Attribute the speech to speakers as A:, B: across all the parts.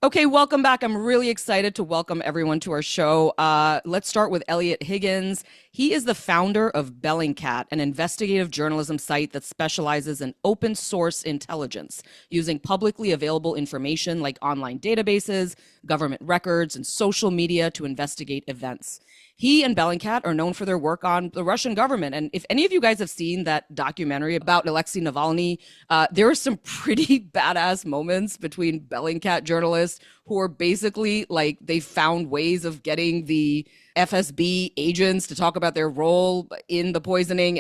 A: Okay, welcome back. I'm really excited to welcome everyone to our show. Let's start with Eliot Higgins. He is the founder of Bellingcat, an investigative journalism site that specializes in open source intelligence, using publicly available information like online databases, government records, and social media to investigate events. He and Bellingcat are known for their work on the Russian government. And if any of you guys have seen that documentary about Alexei Navalny, there are some pretty badass moments between Bellingcat journalists who are basically like they found ways of getting the FSB agents to talk about their role in the poisoning.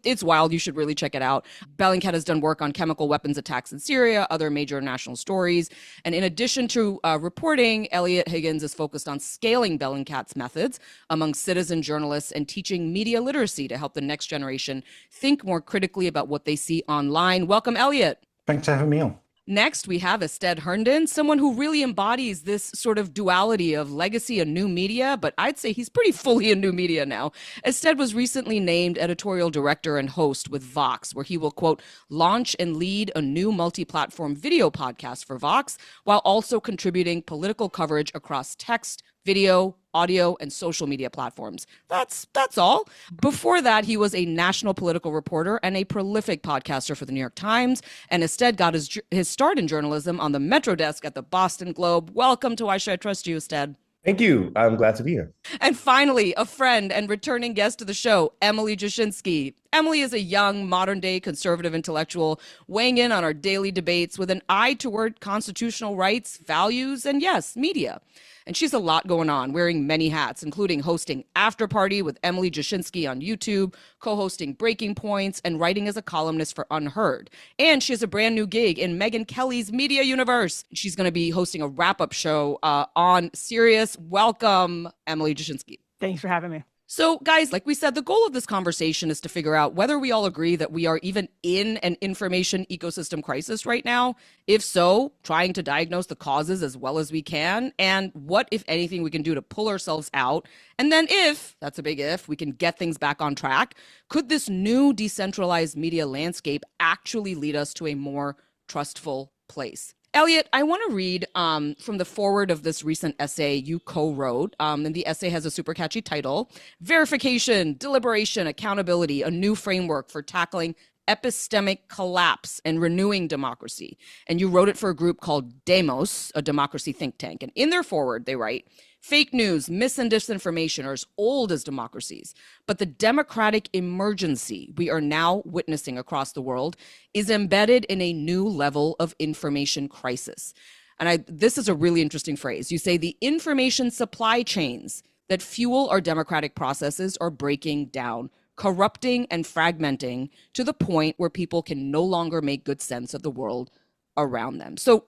A: It's wild. You should really check it out. Bellingcat has done work on chemical weapons attacks in Syria, other major national stories. And in addition to reporting, Eliot Higgins is focused on scaling Bellingcat's methods among citizen journalists and teaching media literacy to help the next generation think more critically about what they see online. Welcome, Eliot.
B: Thanks for having me on.
A: Next, we have Astead Herndon, someone who really embodies this sort of duality of legacy and new media, but I'd say he's pretty fully in new media now. Astead was recently named editorial director and host with Vox, where he will, quote, launch and lead a new multi-platform video podcast for Vox, while also contributing political coverage across text, video, audio, and social media platforms. That's all. Before that, he was a national political reporter and a prolific podcaster for the New York Times, and Astead got his start in journalism on the Metro desk at the Boston Globe. Welcome to Why Should I Trust You, Astead?
C: Thank you. I'm glad to be here.
A: And finally, a friend and returning guest to the show, Emily Jashinsky. Emily is a young, modern-day conservative intellectual weighing in on our daily debates with an eye toward constitutional rights, values, and yes, media. And she's a lot going on, wearing many hats, including hosting After Party with Emily Jashinsky on YouTube, co-hosting Breaking Points, and writing as a columnist for Unheard. And she has a brand new gig in Megyn Kelly's media universe. She's going to be hosting a wrap-up show on Sirius. Welcome, Emily Jashinsky.
D: Thanks for having me.
A: So, guys, like we said, the goal of this conversation is to figure out whether we all agree that we are even in an information ecosystem crisis right now. If so, trying to diagnose the causes as well as we can, and what, if anything, we can do to pull ourselves out. And then if, that's a big if, we can get things back on track, could this new decentralized media landscape actually lead us to a more trustful place? Eliot, I want to read from the foreword of this recent essay you co-wrote. And the essay has a super catchy title, Verification, Deliberation, Accountability, a New Framework for Tackling Epistemic Collapse and Renewing Democracy. And you wrote it for a group called Demos, a democracy think tank. And in their foreword, they write, fake news, mis and disinformation are as old as democracies, but the democratic emergency we are now witnessing across the world is embedded in a new level of information crisis. And this is a really interesting phrase. You say the information supply chains that fuel our democratic processes are breaking down, corrupting and fragmenting to the point where people can no longer make good sense of the world around them. So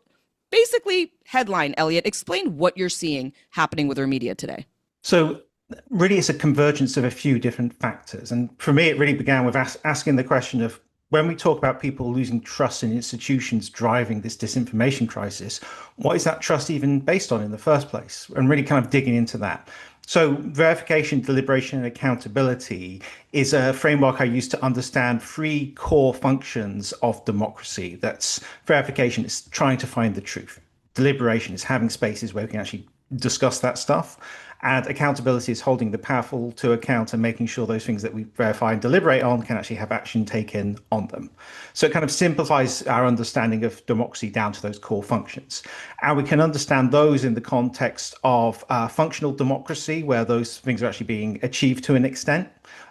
A: basically, headline, Eliot, explain what you're seeing happening with our media today.
B: So really, it's a convergence of a few different factors. And for me, it really began with asking the question of, when we talk about people losing trust in institutions driving this disinformation crisis, what is that trust even based on in the first place? And really kind of digging into that. So verification, deliberation, and accountability is a framework I use to understand three core functions of democracy. That's verification is trying to find the truth. Deliberation is having spaces where we can actually discuss that stuff. And accountability is holding the powerful to account and making sure those things that we verify and deliberate on can actually have action taken on them. So it kind of simplifies our understanding of democracy down to those core functions. And we can understand those in the context of functional democracy, where those things are actually being achieved to an extent.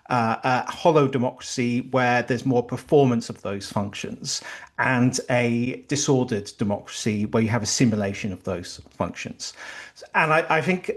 B: Hollow democracy, where there's more performance of those functions, and a disordered democracy, where you have a simulation of those functions. And I think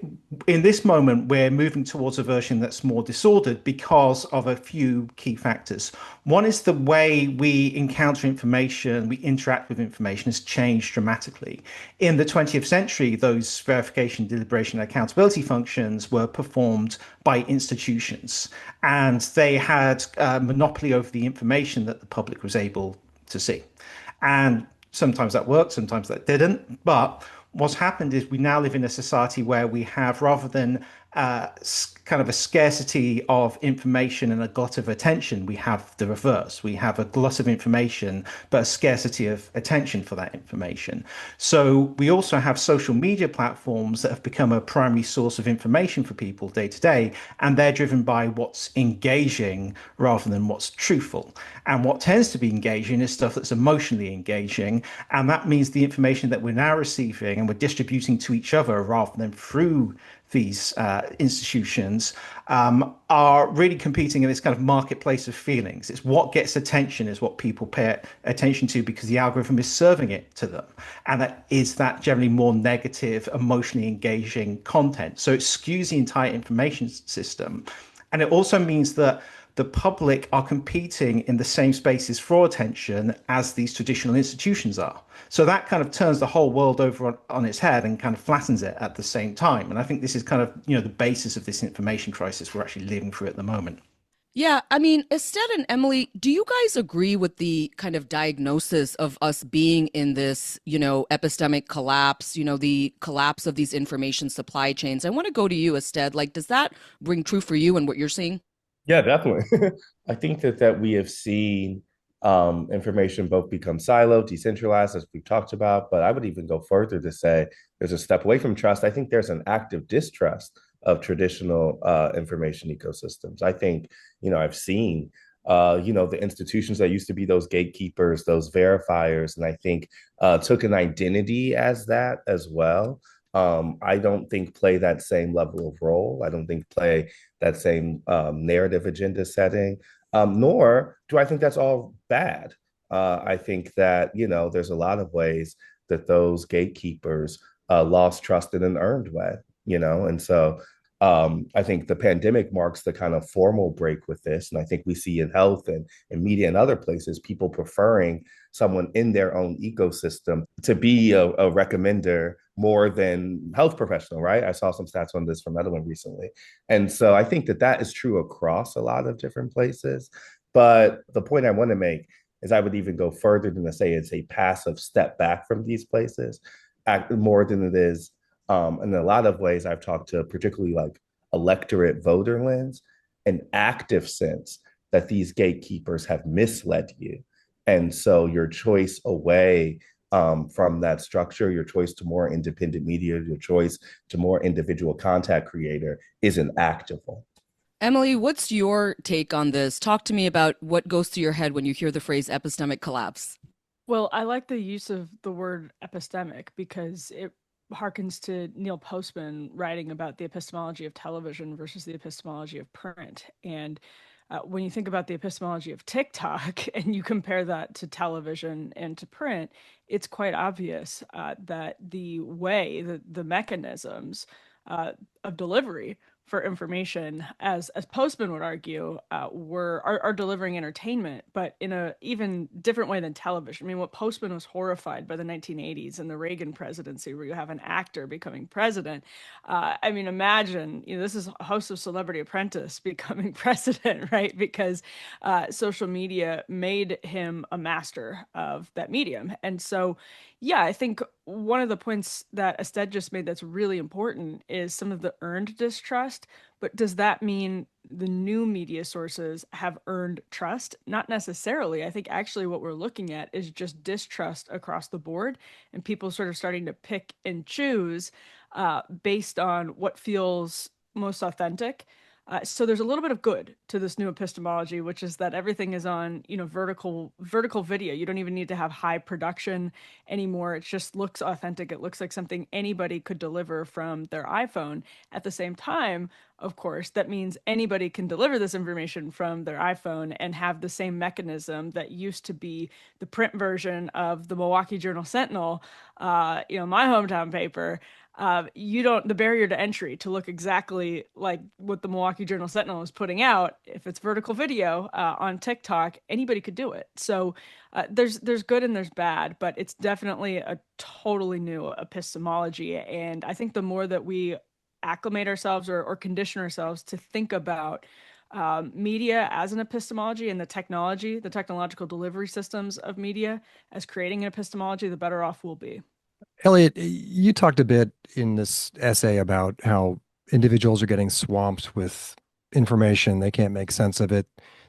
B: in this moment, we're moving towards a version that's more disordered because of a few key factors. One is the way we encounter information, we interact with information has changed dramatically. In the 20th century, those verification, deliberation, and accountability functions were performed by institutions, and they had a monopoly over the information that the public was able to see. And sometimes that worked, sometimes that didn't. But what's happened is we now live in a society where we have, rather than kind of a scarcity of information and a glut of attention, we have the reverse. We have a glut of information, but a scarcity of attention for that information. So we also have social media platforms that have become a primary source of information for people day to day, and they're driven by what's engaging rather than what's truthful. And what tends to be engaging is stuff that's emotionally engaging, and that means the information that we're now receiving and we're distributing to each other rather than through these institutions are really competing in this kind of marketplace of feelings. It's what gets attention is what people pay attention to because the algorithm is serving it to them. And that is that generally more negative, emotionally engaging content. So it skews the entire information system. And it also means that the public are competing in the same spaces for attention as these traditional institutions are. So that kind of turns the whole world over on its head and kind of flattens it at the same time. And I think this is kind of, the basis of this information crisis we're actually living through at the moment.
A: Yeah, I mean, Astead and Emily, do you guys agree with the kind of diagnosis of us being in this, epistemic collapse, the collapse of these information supply chains? I want to go to you, Astead. Like, does that ring true for you and what you're seeing?
C: Yeah, definitely. I think that we have seen information both become siloed, decentralized, as we've talked about, but I would even go further to say there's a step away from trust. I think there's an active distrust of traditional information ecosystems. I think, I've seen, the institutions that used to be those gatekeepers, those verifiers, and I think took an identity as that as well. I don't think play that same level of role. I don't think play that same narrative agenda setting, nor do I think that's all bad. I think that, there's a lot of ways that those gatekeepers lost trust in an earned way, and so I think the pandemic marks the kind of formal break with this. And I think we see in health and media and other places, people preferring someone in their own ecosystem to be a recommender more than health professional, right? I saw some stats on this from Edelman recently. And so I think that is true across a lot of different places. But the point I want to make is I would even go further than to say it's a passive step back from these places, more than it is in a lot of ways. I've talked to particularly like electorate voter lens, an active sense that these gatekeepers have misled you. And so your choice away from that structure, your choice to more independent media, your choice to more individual content creator is an active one.
A: Emily, what's your take on this? Talk to me about what goes through your head when you hear the phrase epistemic collapse.
D: Well, I like the use of the word epistemic because it harkens to Neil Postman writing about the epistemology of television versus the epistemology of print. And when you think about the epistemology of TikTok and you compare that to television and to print, it's quite obvious that the mechanisms of delivery for information, as Postman would argue, are delivering entertainment, but in a even different way than television. I mean, what Postman was horrified by the 1980s and the Reagan presidency, where you have an actor becoming president. I mean, imagine, this is a host of Celebrity Apprentice becoming president, right? Because social media made him a master of that medium. And so, yeah, I think one of the points that Astead just made that's really important is some of the earned distrust. But does that mean the new media sources have earned trust? Not necessarily. I think actually what we're looking at is just distrust across the board and people sort of starting to pick and choose based on what feels most authentic. So there's a little bit of good to this new epistemology, which is that everything is on, vertical video. You don't even need to have high production anymore. It just looks authentic. It looks like something anybody could deliver from their iPhone. At the same time, of course, that means anybody can deliver this information from their iPhone and have the same mechanism that used to be the print version of the Milwaukee Journal Sentinel, my hometown paper. The barrier to entry to look exactly like what the Milwaukee Journal Sentinel is putting out, if it's vertical video on TikTok, anybody could do it. So there's good and there's bad, but it's definitely a totally new epistemology. And I think the more that we acclimate ourselves or condition ourselves to think about media as an epistemology and the technological delivery systems of media as creating an epistemology, the better off we'll be.
E: Eliot, you talked a bit in this essay about how individuals are getting swamped with information. They can't make sense of it.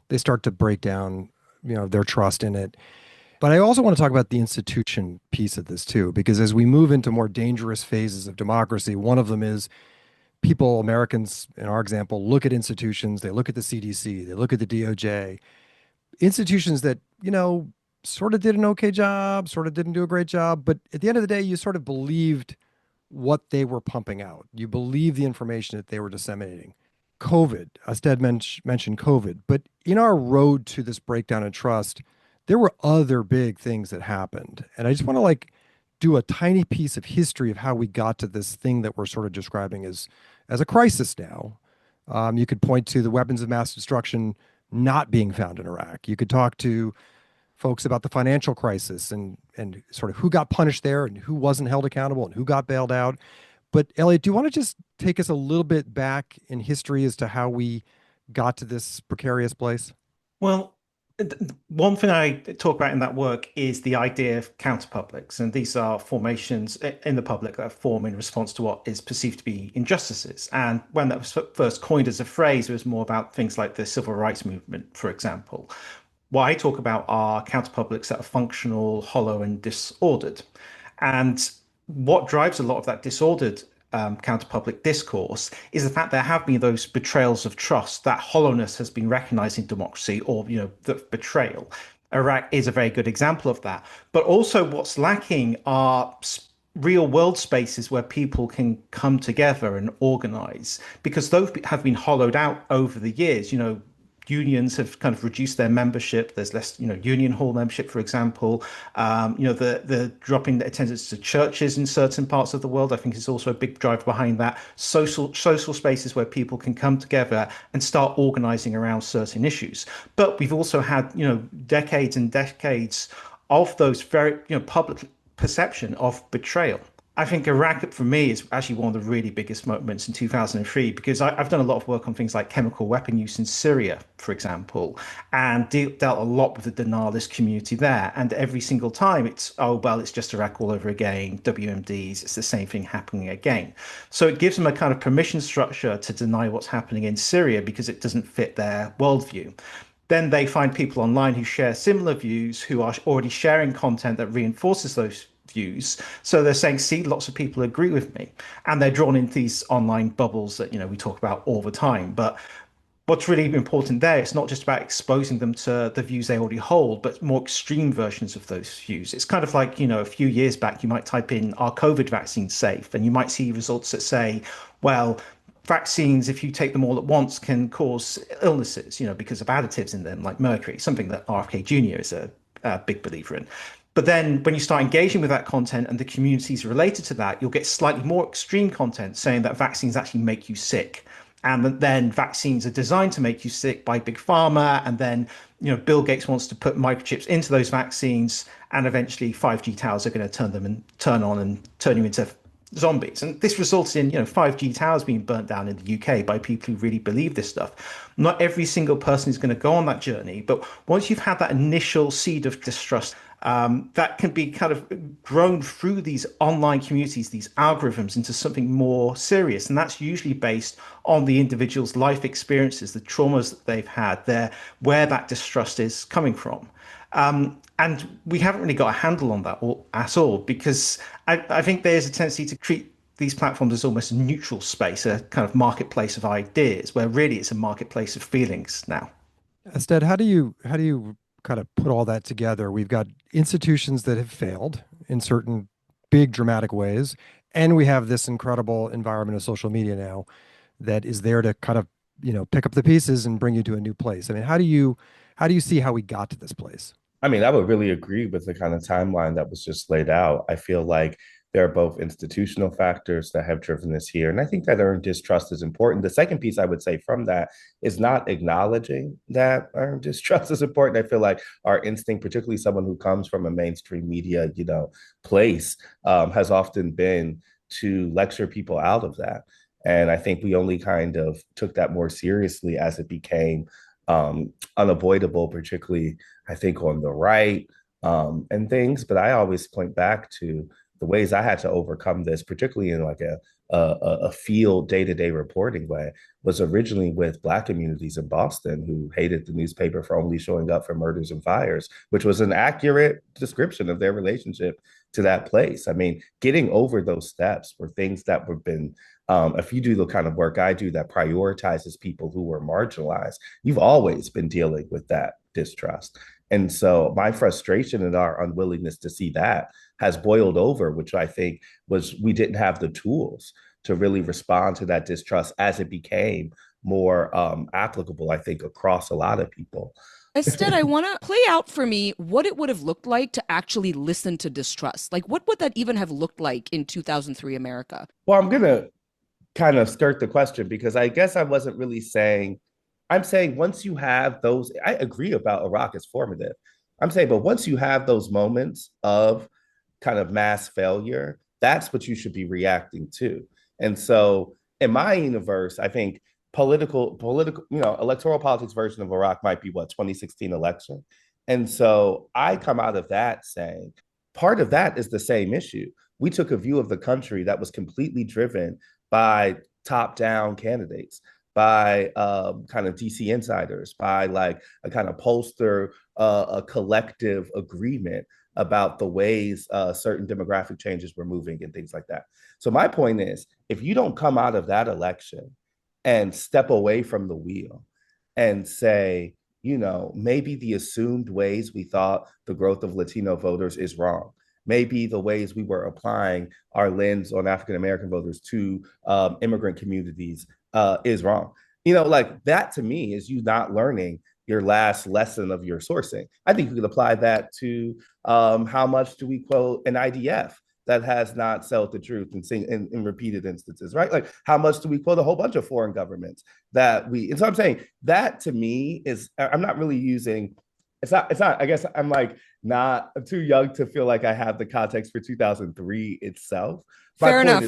E: They start to break down, their trust in it. But I also want to talk about the institution piece of this too, because as we move into more dangerous phases of democracy, one of them is people, Americans, in our example, look at institutions, they look at the CDC, they look at the DOJ, institutions that, sort of did an okay job, sort of didn't do a great job. But at the end of the day, you sort of believed what they were pumping out. You believe the information that they were disseminating. COVID, Astead mentioned COVID, but in our road to this breakdown in trust, there were other big things that happened. And I just want to do a tiny piece of history of how we got to this thing that we're sort of describing as a crisis now. You could point to the weapons of mass destruction not being found in Iraq. You could talk to folks about the financial crisis and sort of who got punished there and who wasn't held accountable and who got bailed out. But Eliot, do you want to just take us a little bit back in history as to how we got to this precarious place?
B: Well, one thing I talk about in that work is the idea of counterpublics. And these are formations in the public that form in response to what is perceived to be injustices. And when that was first coined as a phrase, it was more about things like the civil rights movement, for example. What I talk about are counterpublics that are functional, hollow, and disordered. And what drives a lot of that disordered counterpublic discourse is the fact there have been those betrayals of trust. That hollowness has been recognized in democracy, or the betrayal. Iraq is a very good example of that. But also, what's lacking are real world spaces where people can come together and organize, because those have been hollowed out over the years. Unions have kind of reduced their membership. There's less, union hall membership, for example. The dropping the attendance to churches in certain parts of the world, I think, is also a big driver behind that. Social spaces where people can come together and start organizing around certain issues. But we've also had, decades and decades of those very, public perception of betrayal. I think Iraq, for me, is actually one of the really biggest moments in 2003, because I've done a lot of work on things like chemical weapon use in Syria, for example, and dealt a lot with the denialist community there. And every single time it's just Iraq all over again, WMDs, it's the same thing happening again. So it gives them a kind of permission structure to deny what's happening in Syria because it doesn't fit their worldview. Then they find people online who share similar views, who are already sharing content that reinforces those views. So they're saying, see, lots of people agree with me. And they're drawn into these online bubbles that, we talk about all the time. But what's really important there, it's not just about exposing them to the views they already hold, but more extreme versions of those views. It's kind of like, a few years back, you might type in, are COVID vaccines safe? And you might see results that say, well, vaccines, if you take them all at once, can cause illnesses, because of additives in them, like mercury, something that RFK Jr. is a big believer in. But then when you start engaging with that content and the communities related to that, you'll get slightly more extreme content saying that vaccines actually make you sick. And then vaccines are designed to make you sick by Big Pharma. And then, Bill Gates wants to put microchips into those vaccines. And eventually 5G towers are going to turn on and turn you into zombies. And this resulted in, 5G towers being burnt down in the UK by people who really believe this stuff. Not every single person is going to go on that journey. But once you've had that initial seed of distrust, that can be kind of grown through these online communities, these algorithms, into something more serious. And that's usually based on the individual's life experiences, the traumas that they've had, where that distrust is coming from. And we haven't really got a handle on that at all, because I think there's a tendency to treat these platforms as almost a neutral space, a kind of marketplace of ideas, where really it's a marketplace of feelings now.
E: Astead, how do you kind of put all that together? We've got institutions that have failed in certain big dramatic ways, and we have this incredible environment of social media now that is there to kind of pick up the pieces and bring you to a new place. I mean, how do you see how we got to this place?
C: I mean, I would really agree with the kind of timeline that was just laid out. I feel like there are both institutional factors that have driven this here. And I think that earned distrust is important. The second piece I would say from that is not acknowledging that earned distrust is important. I feel like our instinct, particularly someone who comes from a mainstream media, place, has often been to lecture people out of that. And I think we only kind of took that more seriously as it became unavoidable, particularly, I think, on the right and things. But I always point back to the the ways I had to overcome this, particularly in like a field day-to-day reporting way, was originally with Black communities in Boston who hated the newspaper for only showing up for murders and fires, which was an accurate description of their relationship to that place. I mean, getting over those steps were things that were been, if you do the kind of work I do that prioritizes people who were marginalized, you've always been dealing with that distrust. And so my frustration and our unwillingness to see that has boiled over, which I think was we didn't have the tools to really respond to that distrust as it became more applicable, I think, across a lot of people.
A: Instead, I want to play out for me what it would have looked like to actually listen to distrust. Like, what would that even have looked like in 2003 America?
C: Well, I'm going to kind of skirt the question because I guess I wasn't really saying, I'm saying once you have those, I agree about Iraq is formative. I'm saying, but once you have those moments of kind of mass failure, that's what you should be reacting to. And so in my universe, I think political, electoral politics version of Iraq might be what, 2016 election. And so I come out of that saying part of that is the same issue. We took a view of the country that was completely driven by top-down candidates, by kind of DC insiders, by like a kind of pollster, a collective agreement about the ways certain demographic changes were moving and things like that. So my point is, if you don't come out of that election and step away from the wheel and say, maybe the assumed ways we thought the growth of Latino voters is wrong. Maybe the ways we were applying our lens on African-American voters to immigrant communities is wrong. Like that to me is you not learning your last lesson of your sourcing. I think you could apply that to how much do we quote an IDF that has not sold the truth in repeated instances, right? Like how much do we quote a whole bunch of foreign governments and so I'm saying that to me is, I'm not really using, it's not, I guess I'm like not I'm too young to feel like I have the context for 2003 itself.
A: Fair enough.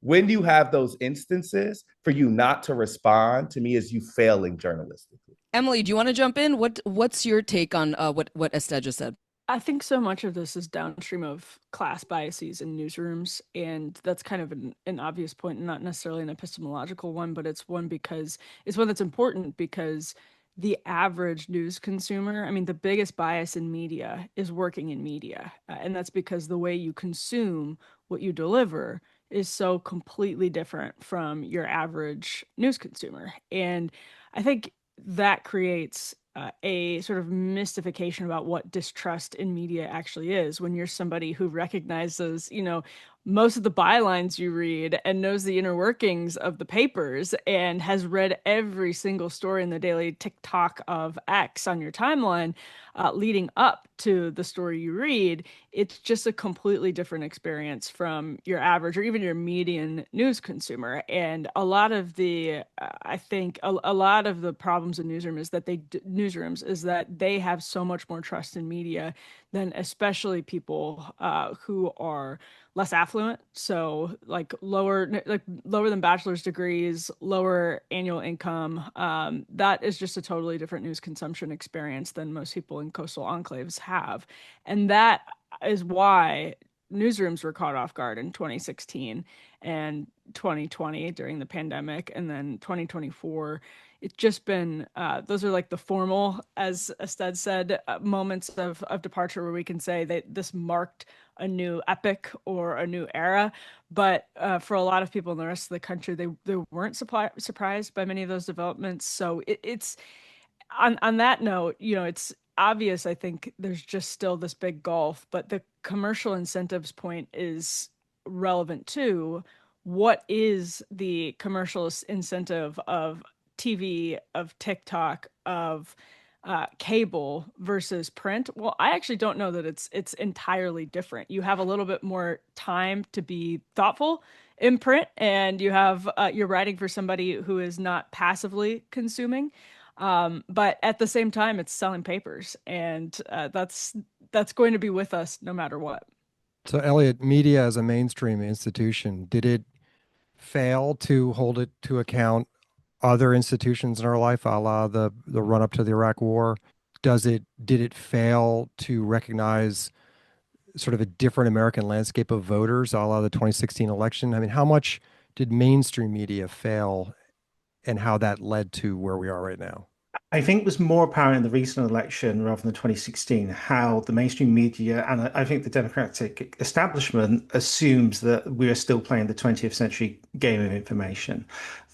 C: When you have those instances for you not to respond, to me is you failing journalistically.
A: Emily, do you want to jump in? What's your take on what Astead just said?
D: I think so much of this is downstream of class biases in newsrooms, and that's kind of an obvious point, and not necessarily an epistemological one, but it's one that's important because the average news consumer, I mean, the biggest bias in media is working in media, and that's because the way you consume what you deliver is so completely different from your average news consumer. And I think that creates a sort of mystification about what distrust in media actually is when you're somebody who recognizes, most of the bylines you read and knows the inner workings of the papers and has read every single story in the daily TikTok of X on your timeline leading up to the story you read. It's just a completely different experience from your average or even your median news consumer. And a lot of the, I think, a lot of the problems in newsrooms is that they have so much more trust in media than especially people who are less affluent, so like lower than bachelor's degrees, lower annual income. That is just a totally different news consumption experience than most people in coastal enclaves have, and that is why newsrooms were caught off guard in 2016 and 2020 during the pandemic, and then 2024. It's just been those are like the formal, as Astead said, moments of departure where we can say that this marked a new epic or a new era. But for a lot of people in the rest of the country, they weren't surprised by many of those developments. So it's on that note, it's obvious. I think there's just still this big gulf, but the commercial incentives point is relevant too. What is the commercial incentive of TV, of TikTok, of cable versus print? Well, I actually don't know that it's entirely different. You have a little bit more time to be thoughtful in print, and you have you're writing for somebody who is not passively consuming. But at the same time, it's selling papers, and that's going to be with us no matter what.
E: So, Eliot, media as a mainstream institution, did it fail to hold it to account other institutions in our life, a la the run up to the Iraq War? Did it fail to recognize sort of a different American landscape of voters, a la the 2016 election? I mean, how much did mainstream media fail and how that led to where we are right now?
B: I think it was more apparent in the recent election rather than 2016 how the mainstream media and I think the Democratic establishment assumes that we are still playing the 20th century game of information,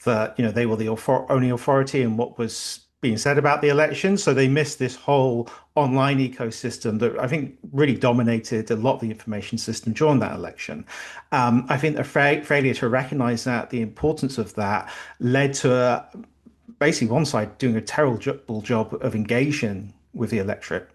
B: that they were the only authority in what was being said about the election. So they missed this whole online ecosystem that I think really dominated a lot of the information system during that election. I think the failure to recognize that, the importance of that, led to basically one side doing a terrible job of engaging with the electorate.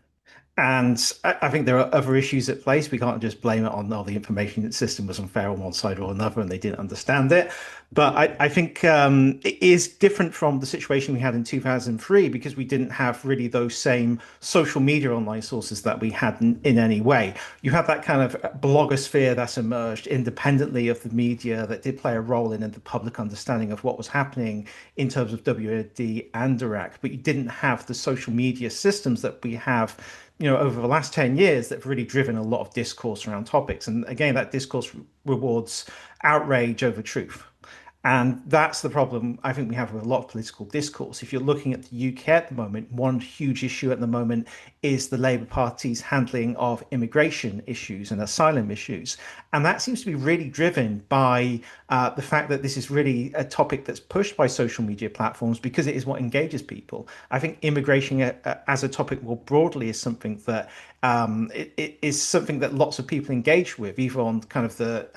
B: And I think there are other issues at place. We can't just blame it on, oh, the information system was unfair on one side or another and they didn't understand it. But I think it is different from the situation we had in 2003 because we didn't have really those same social media online sources that we had in any way. You have that kind of blogosphere that's emerged independently of the media that did play a role in the public understanding of what was happening in terms of WD and Iraq. But you didn't have the social media systems that we have over the last 10 years that have really driven a lot of discourse around topics. And again, that discourse rewards outrage over truth. And that's the problem I think we have with a lot of political discourse. If you're looking at the UK at the moment, one huge issue at the moment is the Labour Party's handling of immigration issues and asylum issues. And that seems to be really driven by the fact that this is really a topic that's pushed by social media platforms because it is what engages people. I think immigration as a topic more broadly is something that it is something that lots of people engage with, either on kind of the,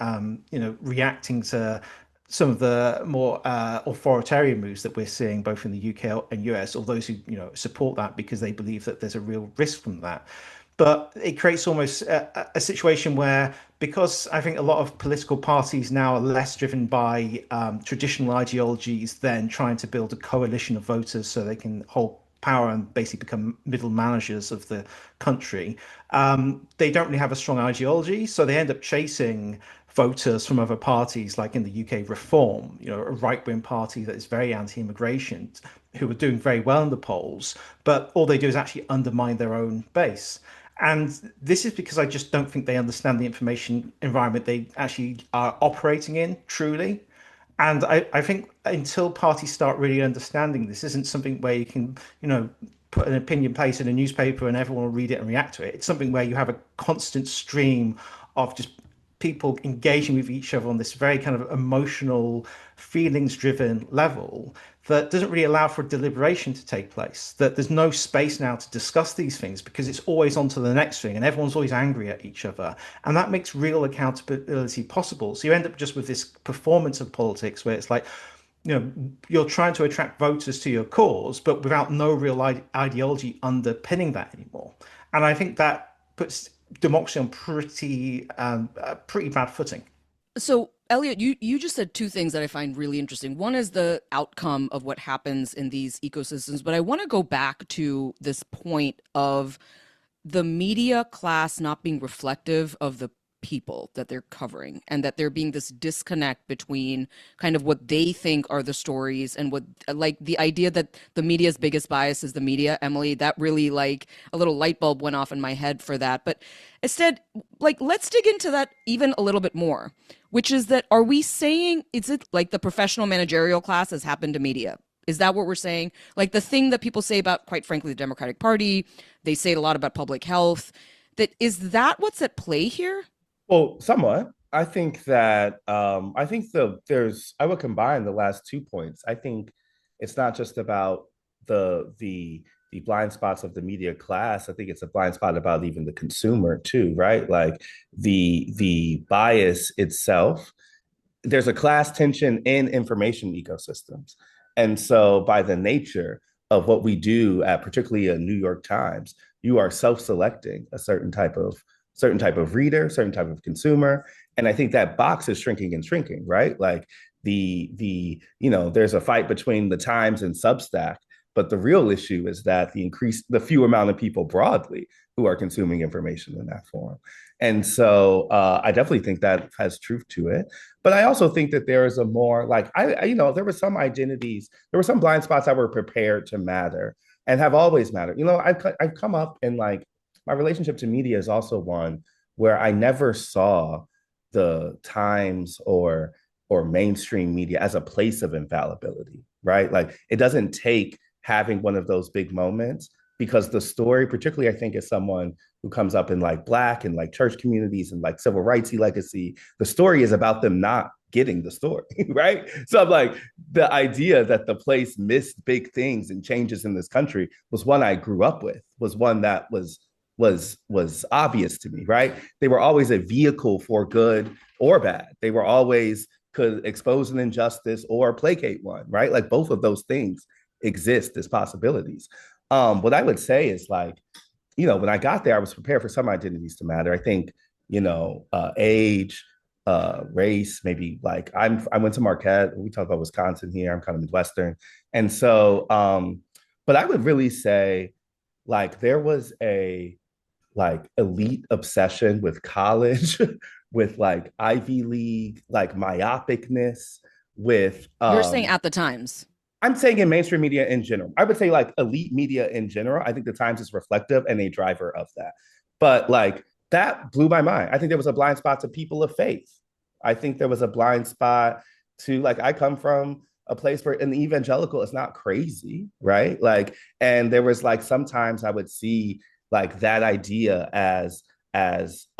B: reacting to some of the more authoritarian moves that we're seeing both in the UK and US, or those who support that because they believe that there's a real risk from that. But it creates almost a situation where, because I think a lot of political parties now are less driven by traditional ideologies than trying to build a coalition of voters so they can hold power and basically become middle managers of the country, they don't really have a strong ideology. So they end up chasing voters from other parties, like in the UK, Reform, a right-wing party that is very anti-immigration, who are doing very well in the polls, but all they do is actually undermine their own base. And this is because I just don't think they understand the information environment they actually are operating in truly. And I think until parties start really understanding this isn't something where you can, put an opinion piece in a newspaper and everyone will read it and react to it. It's something where you have a constant stream of just people engaging with each other on this very kind of emotional, feelings driven level that doesn't really allow for deliberation to take place. That there's no space now to discuss these things because it's always on to the next thing and everyone's always angry at each other. And that makes real accountability possible. So you end up just with this performance of politics where it's like, you're trying to attract voters to your cause, but without no real ideology underpinning that anymore. And I think that puts democracy on pretty bad footing.
A: So, Eliot, you just said two things that I find really interesting. One is the outcome of what happens in these ecosystems, but I want to go back to this point of the media class not being reflective of the people that they're covering, and that there being this disconnect between kind of what they think are the stories and what, like, the idea that the media's biggest bias is the media. Emily, that really, like, a little light bulb went off in my head for that. But instead, like, let's dig into that even a little bit more, which is that, are we saying, is it like the professional managerial class has happened to media? Is that what we're saying? Like, the thing that people say about, quite frankly, the Democratic Party, they say it a lot about public health. Is that what's at play here?
C: Well, somewhat. I think that I would combine the last 2 points. I think it's not just about the blind spots of the media class. I think it's a blind spot about even the consumer too, right? Like the bias itself. There's a class tension in information ecosystems. And so by the nature of what we do at particularly a New York Times, you are self-selecting a certain type of reader, certain type of consumer. And I think that box is shrinking and shrinking, right? Like there's a fight between the Times and Substack, but the real issue is that the few amount of people broadly who are consuming information in that form. And so I definitely think that has truth to it. But I also think that there is a more like, there were some identities, there were some blind spots that were prepared to matter and have always mattered. I've come up in like, my relationship to media is also one where I never saw the Times or mainstream media as a place of infallibility, right? Like it doesn't take having one of those big moments, because the story, particularly I think as someone who comes up in like Black and like church communities and like civil rightsy legacy, the story is about them not getting the story, right? So I'm like, the idea that the place missed big things and changes in this country was one I grew up with, was one that was obvious to me, right? They were always a vehicle for good or bad. They were always could expose an injustice or placate one, right? Like both of those things exist as possibilities. What I would say is like, when I got there, I was prepared for some identities to matter. I think, age, race, maybe like I went to Marquette. We talk about Wisconsin here. I'm kind of Midwestern. And so, but I would really say like there was a like elite obsession with college, with like Ivy League, like myopicness, with
A: You're saying at the Times.
C: I'm saying in mainstream media in general. I would say like elite media in general. I think the Times is reflective and a driver of that. But like that blew my mind. I think there was a blind spot to people of faith. I think there was a blind spot to like, I come from a place where an evangelical is not crazy, right? Like, and there was like sometimes I would see like that idea as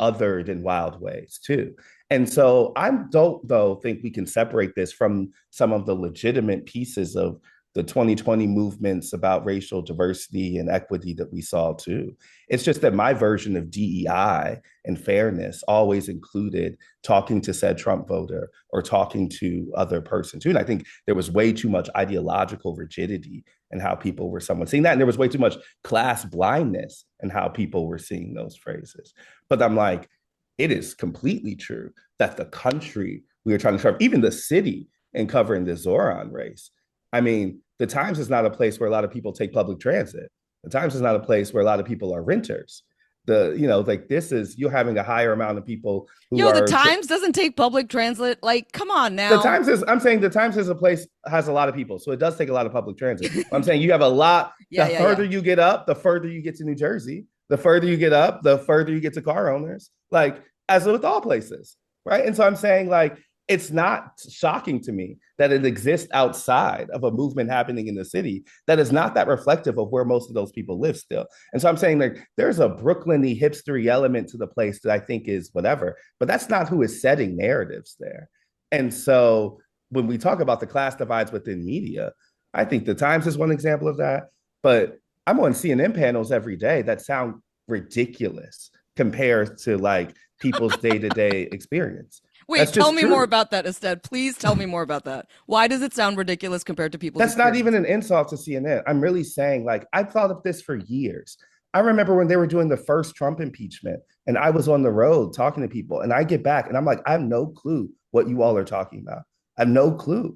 C: othered in wild ways too. And so I don't though think we can separate this from some of the legitimate pieces of the 2020 movements about racial diversity and equity that we saw too. It's just that my version of DEI and fairness always included talking to said Trump voter or talking to other person too. And I think there was way too much ideological rigidity in how people were someone seeing that. And there was way too much class blindness in how people were seeing those phrases. But I'm like, it is completely true that the country we were trying to cover, even the city in covering the Zoran race, I mean, the Times is not a place where a lot of people take public transit. The Times is not a place where a lot of people are renters. Like this is, you're having a higher amount of people who are.
A: The Times doesn't take public transit. Like, come on now.
C: I'm saying the Times is a place has a lot of people. So it does take a lot of public transit. I'm saying you have a lot. The further you get up, the further you get to New Jersey. The further you get up, the further you get to car owners. Like, as with all places, right? And so I'm saying like, it's not shocking to me that it exists outside of a movement happening in the city that is not that reflective of where most of those people live still. And so I'm saying like there's a Brooklyn-y hipstery element to the place that I think is whatever, but that's not who is setting narratives there. And so when we talk about the class divides within media, I think the Times is one example of that, but I'm on CNN panels every day that sound ridiculous compared to like people's day-to-day experience.
A: Wait, tell me more about that, Astead. Please tell me more about that. Why does it sound ridiculous compared to people's
C: That's not even an insult to CNN. I'm really saying, like, I've thought of this for years. I remember when they were doing the first Trump impeachment and I was on the road talking to people and I get back and I'm like, I have no clue what you all are talking about. I have no clue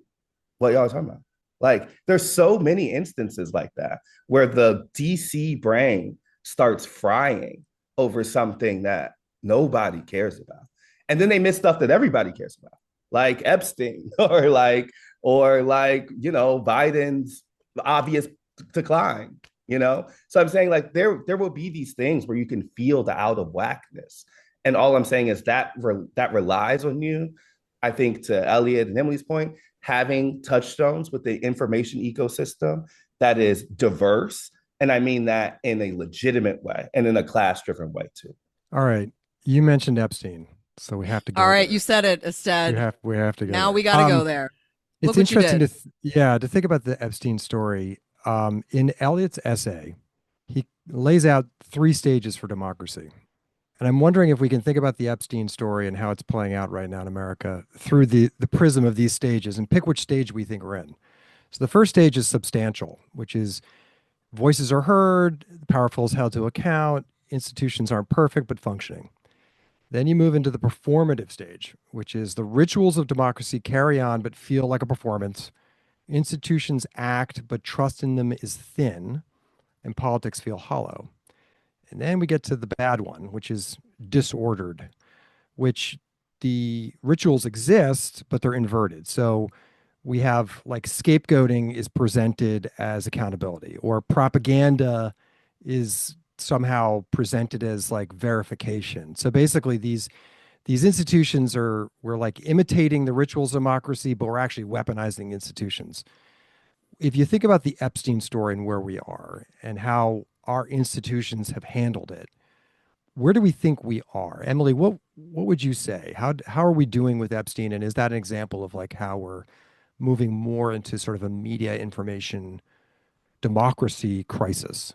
C: what y'all are talking about. Like, there's so many instances like that where the DC brain starts frying over something that nobody cares about. And then they miss stuff that everybody cares about, like Epstein or Biden's obvious decline, So I'm saying like there will be these things where you can feel the out of whackness. And all I'm saying is that relies on you, I think, to Eliot and Emily's point, having touchstones with the information ecosystem that is diverse. And I mean that in a legitimate way and in a class-driven way too.
E: All right. You mentioned Epstein. So we have to go.
A: All right,
E: there.
A: you said it, Astead.
E: We have to go.
A: Now
E: there.
A: we got to go there.
E: It's interesting to think about the Epstein story. In Eliot's essay, he lays out 3 stages for democracy. And I'm wondering if we can think about the Epstein story and how it's playing out right now in America through the prism of these stages and pick which stage we think we're in. So the first stage is substantial, which is voices are heard, the powerful is held to account, institutions aren't perfect but functioning. Then you move into the performative stage, which is the rituals of democracy carry on but feel like a performance. Institutions act, but trust in them is thin, and politics feel hollow. And then we get to the bad one, which is disordered, which the rituals exist, but they're inverted. So we have like scapegoating is presented as accountability, or propaganda is somehow presented as like verification. So basically these institutions we're like imitating the rituals of democracy, but we're actually weaponizing institutions. If you think about the Epstein story and where we are and how our institutions have handled it, where do we think we are? Emily, what would you say? How are we doing with Epstein? And is that an example of like how we're moving more into sort of a media information democracy crisis?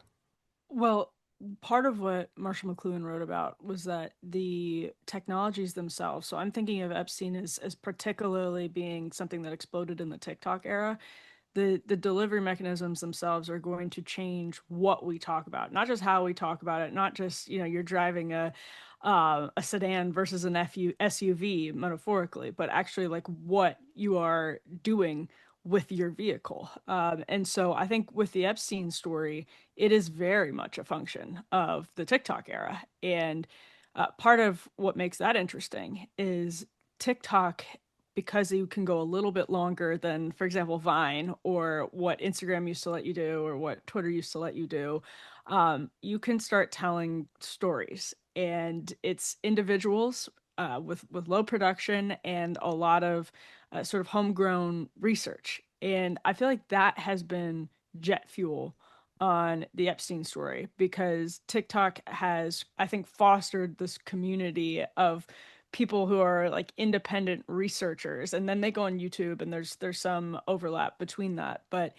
D: Well, part of what Marshall McLuhan wrote about was that the technologies themselves. So I'm thinking of Epstein as particularly being something that exploded in the TikTok era. The delivery mechanisms themselves are going to change what we talk about, not just how we talk about it, not just, you're driving a sedan versus an SUV metaphorically, but actually like what you are doing with your vehicle. And so I think with the Epstein story, it is very much a function of the TikTok era. And part of what makes that interesting is TikTok, because you can go a little bit longer than, for example, Vine or what Instagram used to let you do or what Twitter used to let you do, you can start telling stories. And it's individuals with low production and a lot of sort of homegrown research. And I feel like that has been jet fuel on the Epstein story because TikTok has, I think, fostered this community of people who are like independent researchers, and then they go on YouTube and there's some overlap between that, but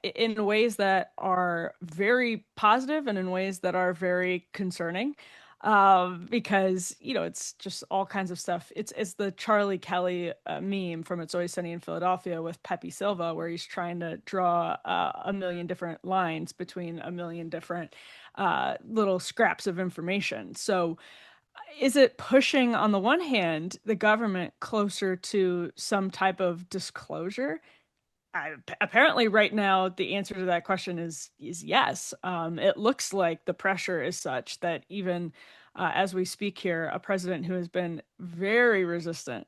D: in ways that are very positive and in ways that are very concerning, because it's just all kinds of stuff. It's the Charlie Kelly meme from It's Always Sunny in Philadelphia with Pepe Silva, where he's trying to draw a million different lines between a million different little scraps of information. So is it pushing, on the one hand, the government closer to some type of disclosure? Apparently, right now, the answer to that question is yes. It looks like the pressure is such that even as we speak here, a president who has been very resistant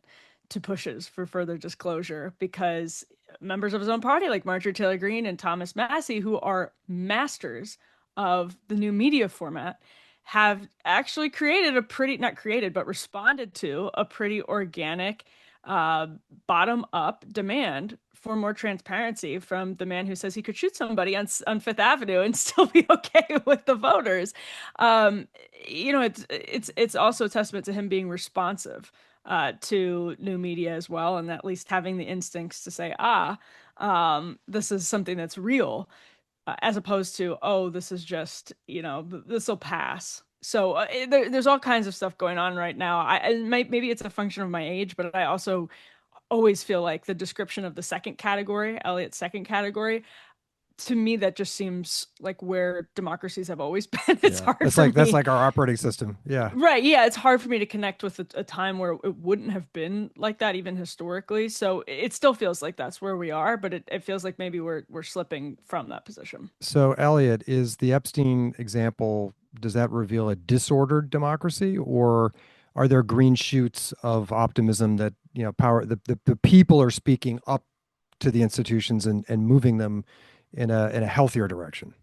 D: to pushes for further disclosure because members of his own party, like Marjorie Taylor Greene and Thomas Massie, who are masters of the new media format, have actually created a pretty, not created, but responded to a pretty organic uh, bottom up demand for more transparency from the man who says he could shoot somebody on Fifth Avenue and still be okay with the voters. Um, it's also a testament to him being responsive to new media as well, and at least having the instincts to say, this is something that's real, as opposed to, oh, this is just, this will pass. So there's all kinds of stuff going on right now. Maybe it's a function of my age, but I also always feel like the description of the second category, Eliot's second category, to me that just seems like where democracies have always been. It's
E: Yeah.
D: hard
E: That's
D: for
E: like that's
D: me.
E: like our operating system. Yeah.
D: Right, yeah, it's hard for me to connect with a time where it wouldn't have been like that even historically. So it still feels like that's where we are, but it feels like maybe we're slipping from that position.
E: So, Elliot, is the Epstein example, does that reveal a disordered democracy, or are there green shoots of optimism that, the people are speaking up to the institutions and moving them in a healthier direction?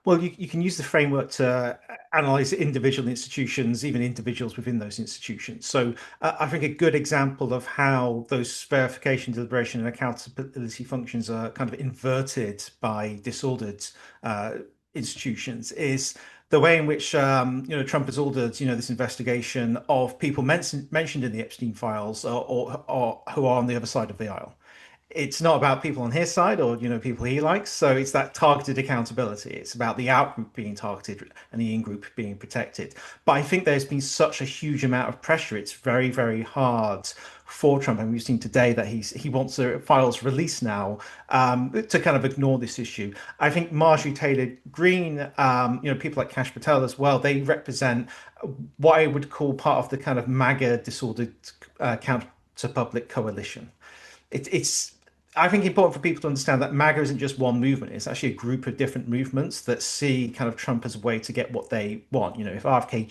B: Well, you can use the framework to analyze individual institutions, even individuals within those institutions. So I think a good example of how those verification, deliberation, and accountability functions are kind of inverted by disordered institutions is the way in which Trump has ordered this investigation of people mentioned in the Epstein files or who are on the other side of the aisle. It's not about people on his side or people he likes. So it's that targeted accountability. It's about the out group being targeted and the in group being protected. But I think there's been such a huge amount of pressure. It's very, very hard for Trump, and we've seen today that he wants the files released now, to kind of ignore this issue. I think Marjorie Taylor Greene, people like Kash Patel as well, they represent what I would call part of the kind of MAGA disordered counter public coalition. It's I think important for people to understand that MAGA isn't just one movement. It's actually a group of different movements that see kind of Trump as a way to get what they want. If RFK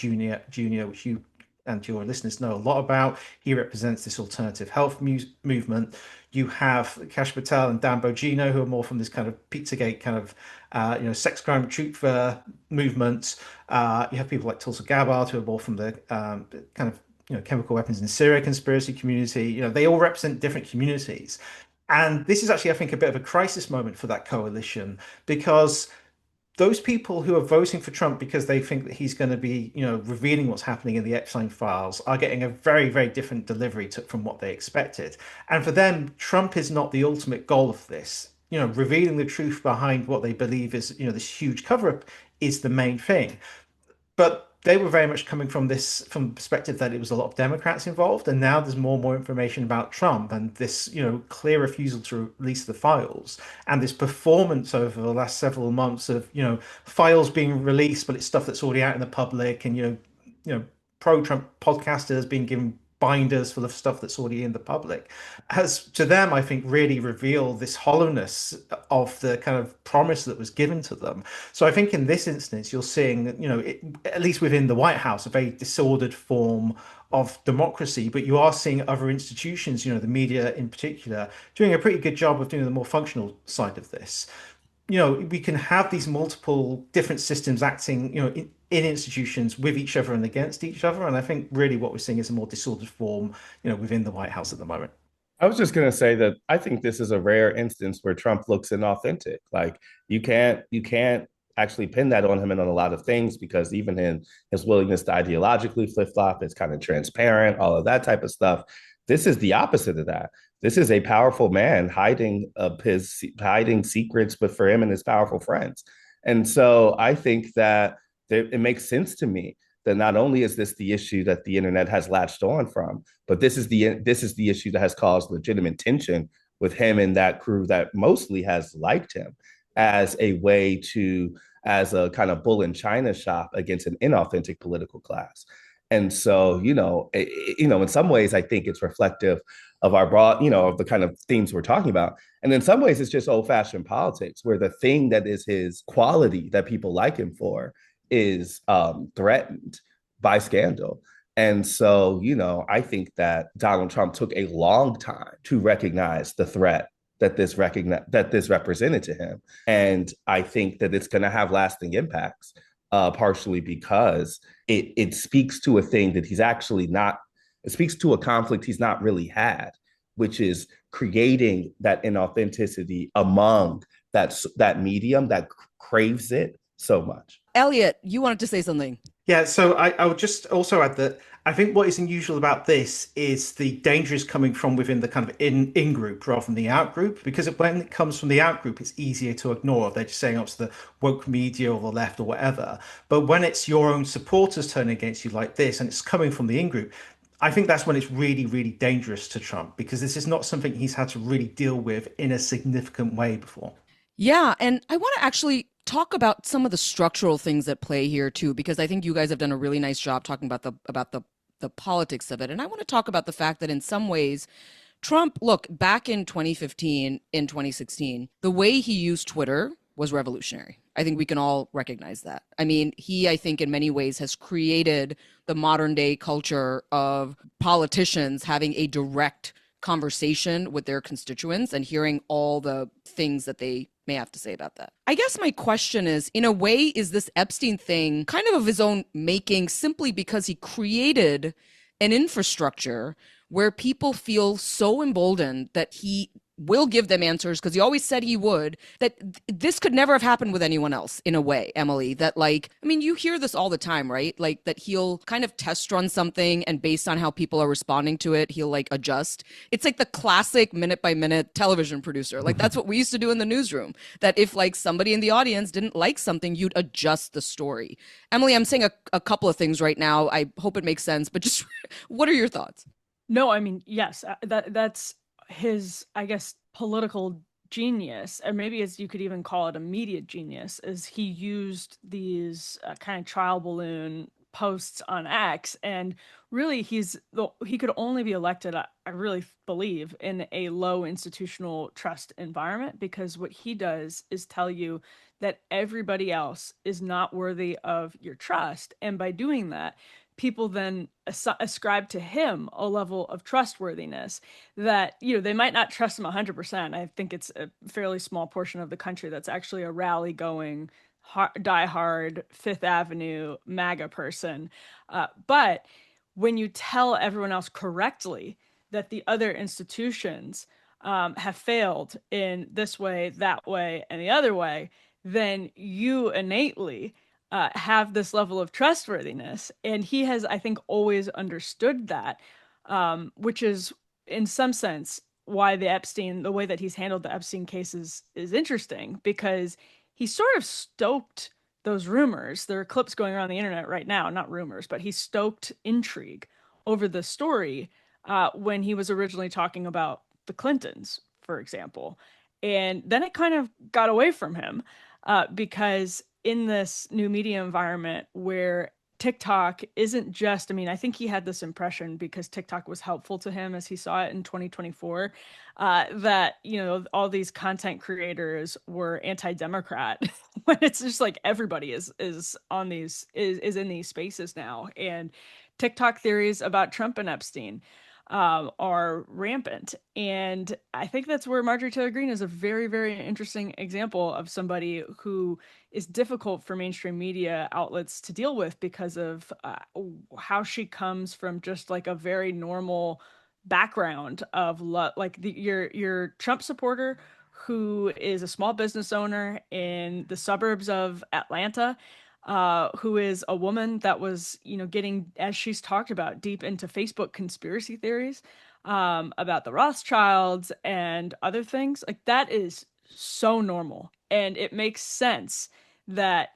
B: Jr., which you and your listeners know a lot about. He represents this alternative health movement. You have Kash Patel and Dan Bongino, who are more from this kind of Pizzagate kind of, sex crime truth movement. You have people like Tulsi Gabbard, who are more from the kind of, chemical weapons in Syria conspiracy community. They all represent different communities. And this is actually, I think, a bit of a crisis moment for that coalition, because those people who are voting for Trump because they think that he's going to be, revealing what's happening in the Epstein files are getting a very, very different delivery from what they expected. And for them, Trump is not the ultimate goal of this. Revealing the truth behind what they believe is, this huge cover-up is the main thing. But they were very much coming from the perspective that it was a lot of Democrats involved, and now there's more and more information about Trump and this, clear refusal to release the files, and this performance over the last several months of, files being released, but it's stuff that's already out in the public, and pro-Trump podcasters being given binders full of stuff that's already in the public, has, to them, I think, really revealed this hollowness of the kind of promise that was given to them. So I think in this instance, you're seeing, at least within the White House, a very disordered form of democracy, but you are seeing other institutions, the media in particular, doing a pretty good job of doing the more functional side of this. We can have these multiple different systems acting, in institutions with each other and against each other. And I think really what we're seeing is a more disordered form, within the White House at the moment.
C: I was just going to say that I think this is a rare instance where Trump looks inauthentic. Like you can't actually pin that on him and on a lot of things, because even in his willingness to ideologically flip-flop, it's kind of transparent, all of that type of stuff. This is the opposite of that. This is a powerful man hiding secrets, but for him and his powerful friends. And so I think that it makes sense to me that not only is this the issue that the internet has latched on from, but this is the issue that has caused legitimate tension with him and that crew that mostly has liked him as a way to, as a kind of bull in China shop against an inauthentic political class. And so, in some ways, I think it's reflective of our broad, of the kind of themes we're talking about. And in some ways, it's just old-fashioned politics, where the thing that is his quality that people like him for is threatened by scandal. And so, I think that Donald Trump took a long time to recognize the threat that this represented to him. And I think that it's going to have lasting impacts, partially because it speaks to a thing that he's actually not, it speaks to a conflict he's not really had, which is creating that inauthenticity among that medium that craves it so much.
A: Eliot, you wanted to say something.
B: Yeah, so I would just also add that I think what is unusual about this is the danger is coming from within the kind of in group rather than the out group, because when it comes from the out group, it's easier to ignore. They're just saying, oh, it's the woke media or the left or whatever. But when it's your own supporters turning against you like this, and it's coming from the in group, I think that's when it's really, really dangerous to Trump, because this is not something he's had to really deal with in a significant way before.
A: Yeah, and I want to actually talk about some of the structural things at play here too, because I think you guys have done a really nice job talking about the politics of it. And I want to talk about the fact that in some ways, Trump, look, back in 2015, in 2016, the way he used Twitter was revolutionary. I think we can all recognize that. I mean, he, I think in many ways has created the modern day culture of politicians having a direct conversation with their constituents and hearing all the things that they may have to say about that. I guess my question is, in a way, is this Epstein thing kind of his own making, simply because he created an infrastructure where people feel so emboldened that he will give them answers, because he always said he would, that this could never have happened with anyone else, in a way, Emily, that like, I mean, you hear this all the time, right? Like that he'll kind of test run something, and based on how people are responding to it, he'll like adjust. It's like the classic minute by minute television producer. Like that's what we used to do in the newsroom, that if like somebody in the audience didn't like something, you'd adjust the story. Emily, I'm saying a couple of things right now. I hope it makes sense, but just what are your thoughts?
D: No, I mean, yes, that's his, I guess, political genius, or maybe as you could even call it, a media genius, is he used these kind of trial balloon posts on X, and really he could only be elected, I really believe, in a low institutional trust environment, because what he does is tell you that everybody else is not worthy of your trust, and by doing that, people then ascribe to him a level of trustworthiness that, they might not trust him 100%. I think it's a fairly small portion of the country that's actually a rally-going, die-hard Fifth Avenue MAGA person. But when you tell everyone else correctly that the other institutions have failed in this way, that way, and the other way, then you innately have this level of trustworthiness. And he has, I think, always understood that, which is, in some sense, why the way that he's handled the Epstein case is interesting, because he sort of stoked those rumors. There are clips going around the internet right now, not rumors, but he stoked intrigue over the story when he was originally talking about the Clintons, for example. And then it kind of got away from him because in this new media environment where TikTok isn't just, I think he had this impression because TikTok was helpful to him as he saw it in 2024, that, all these content creators were anti-democrat when it's just like everybody is in these spaces now. And TikTok theories about Trump and Epstein are rampant. And I think that's where Marjorie Taylor Greene is a very, very interesting example of somebody who is difficult for mainstream media outlets to deal with because of how she comes from just like a very normal background of your Trump supporter who is a small business owner in the suburbs of Atlanta, who is a woman that was, getting, as she's talked about, deep into Facebook conspiracy theories about the Rothschilds and other things. Like, that is so normal. And it makes sense that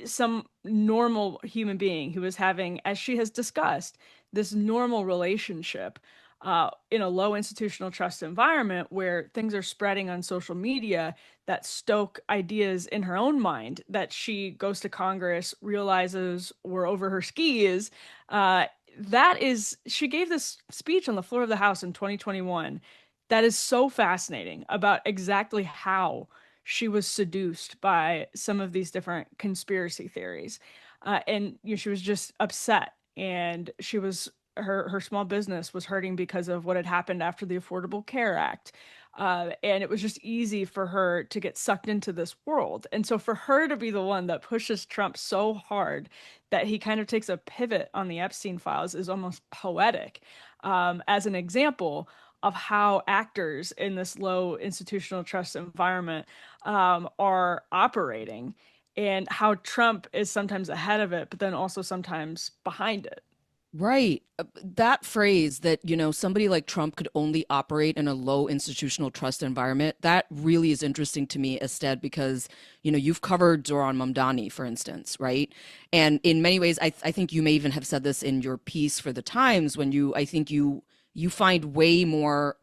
D: some normal human being who is having, as she has discussed, this normal relationship in a low institutional trust environment where things are spreading on social media that stoke ideas in her own mind that she goes to Congress, realizes were over her skis. She gave this speech on the floor of the House in 2021 that is so fascinating about exactly how she was seduced by some of these different conspiracy theories. And she was just upset, and her small business was hurting because of what had happened after the Affordable Care Act. And it was just easy for her to get sucked into this world. And so for her to be the one that pushes Trump so hard that he kind of takes a pivot on the Epstein files is almost poetic, as an example of how actors in this low institutional trust environment are operating, and how Trump is sometimes ahead of it, but then also sometimes behind it.
A: Right. That phrase that, somebody like Trump could only operate in a low institutional trust environment, that really is interesting to me, Astead, because, you've covered Zohran Mamdani, for instance, right? And in many ways, I think you may even have said this in your piece for the Times when I think you find way more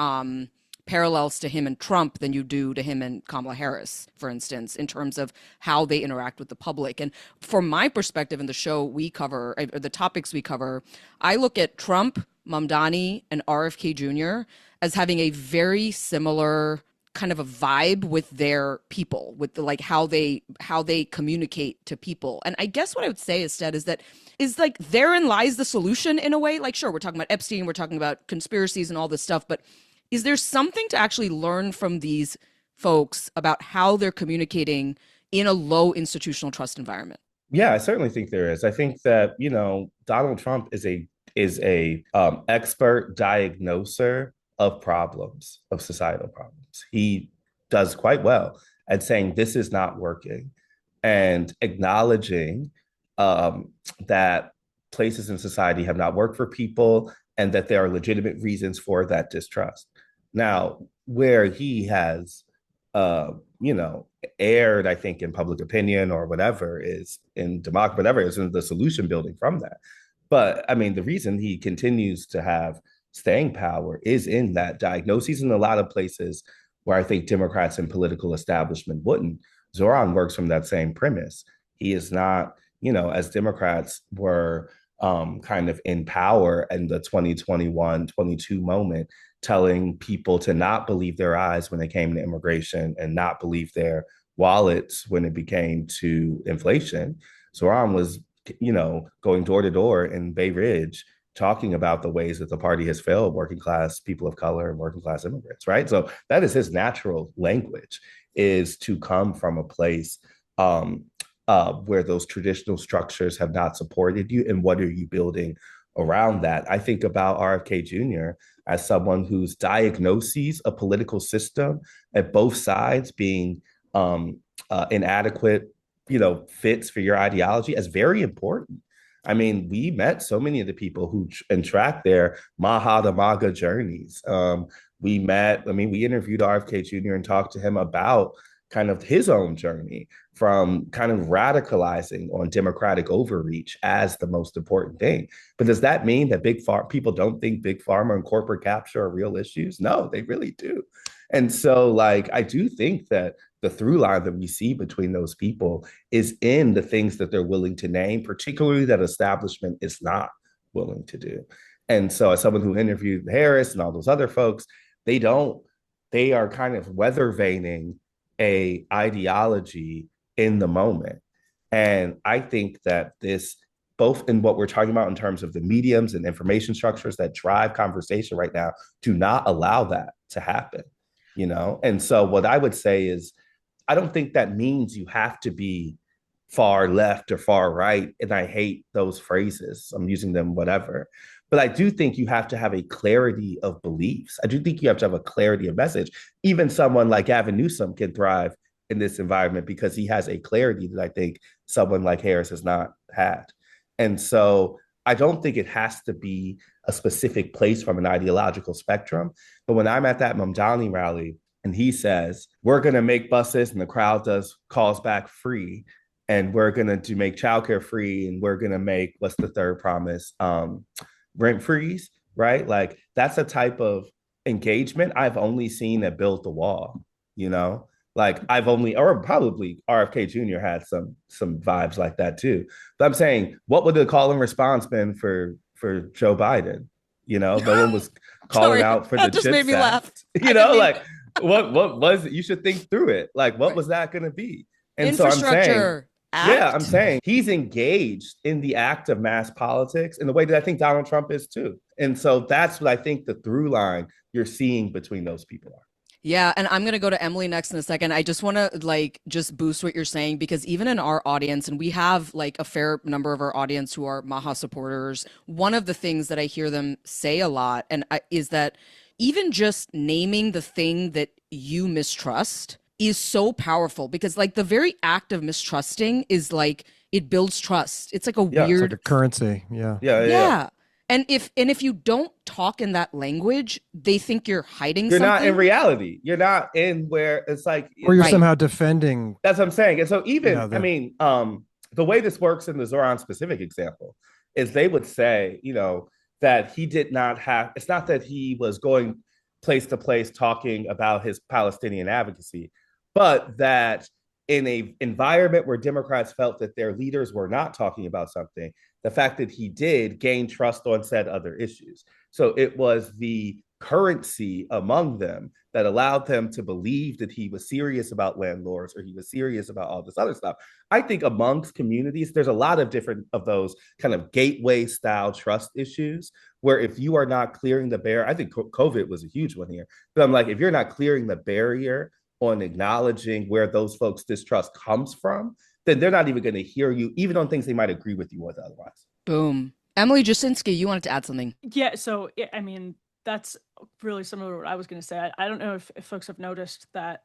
A: parallels to him and Trump than you do to him and Kamala Harris, for instance, in terms of how they interact with the public. And from my perspective in the show we cover, or the topics we cover, I look at Trump, Mamdani, and RFK Jr. as having a very similar kind of a vibe with their people, with how they communicate to people. And I guess what I would say instead is like therein lies the solution in a way. Like, sure, we're talking about Epstein, we're talking about conspiracies and all this stuff, but is there something to actually learn from these folks about how they're communicating in a low institutional trust environment?
C: Yeah, I certainly think there is. I think that, Donald Trump is a expert diagnoser of problems, of societal problems. He does quite well at saying this is not working and acknowledging that places in society have not worked for people and that there are legitimate reasons for that distrust. Now, where he has, aired, I think, in public opinion or whatever is in democracy, whatever is in the solution building from that. But the reason he continues to have staying power is in that diagnosis in a lot of places where I think Democrats and political establishment wouldn't. Zoran works from that same premise. He is not, as Democrats were kind of in power in the 2021-22 moment, telling people to not believe their eyes when it came to immigration and not believe their wallets when it became to inflation. Zoran was going door to door in Bay Ridge, talking about the ways that the party has failed working class people of color and working class immigrants, right? So that is his natural language, is to come from a place where those traditional structures have not supported you, and what are you building around that? I think about RFK Jr. as someone whose diagnoses a political system at both sides being inadequate, fits for your ideology as very important. I mean, we met so many of the people who and tracked their Maha to MAGA journeys. We interviewed RFK Jr. and talked to him about kind of his own journey from kind of radicalizing on democratic overreach as the most important thing. But does that mean that people don't think big pharma and corporate capture are real issues? No, they really do. And so, I do think that the through line that we see between those people is in the things that they're willing to name, particularly that establishment is not willing to do. And so, as someone who interviewed Harris and all those other folks, they are kind of weather vaning a ideology in the moment. And I think that this, both in what we're talking about in terms of the mediums and information structures that drive conversation right now, do not allow that to happen, And so what I would say is, I don't think that means you have to be far left or far right. And I hate those phrases. I'm using them, whatever. But I do think you have to have a clarity of beliefs. I do think you have to have a clarity of message. Even someone like Gavin Newsom can thrive in this environment because he has a clarity that I think someone like Harris has not had. And so I don't think it has to be a specific place from an ideological spectrum. But when I'm at that Mamdani rally and he says, we're going to make buses and the crowd calls back free, and we're going to make childcare free, and we're going to make, what's the third promise? Rent freeze, right? That's a type of engagement I've only seen at Build the Wall, or probably RFK Jr. had some vibes like that too. But I'm saying, what would the call and response been for Joe Biden? No one was calling out for the
A: just
C: CHIPS
A: made me
C: Act.
A: laugh.
C: What was it? You should think through it. What was that going to be? And so I'm saying,
A: Act?
C: I'm saying he's engaged in the act of mass politics in the way that I think Donald Trump is too. And so that's what I think the through line you're seeing between those people are.
A: Yeah, and I'm going to go to Emily next in a second. I just want to just boost what you're saying, because even in our audience, and we have a fair number of our audience who are Maha supporters, one of the things that I hear them say a lot is that even just naming the thing that you mistrust is so powerful, because the very act of mistrusting is it builds trust. It's a weird,
E: it's like a currency.
C: Yeah.
A: And if you don't talk in that language, they think you're hiding
C: you're
A: something.
C: Not in reality. You're not in where it's
E: or you're somehow defending.
C: That's what I'm saying. And so even the way this works in the Zoran specific example is they would say, that he did not have, it's not that he was going place to place talking about his Palestinian advocacy, but that in an environment where Democrats felt that their leaders were not talking about something, the fact that he did gain trust on said other issues. So it was the currency among them that allowed them to believe that he was serious about landlords or he was serious about all this other stuff. I think amongst communities, there's a lot of different of those kind of gateway style trust issues where if you are not clearing the barrier, I think COVID was a huge one here, but I'm if you're not clearing the barrier on acknowledging where those folks' distrust comes from, then they're not even going to hear you, even on things they might agree with you with otherwise.
A: Boom. Emily Jashinsky, you wanted to add something.
D: Yeah, so, that's really similar to what I was going to say. I don't know if folks have noticed that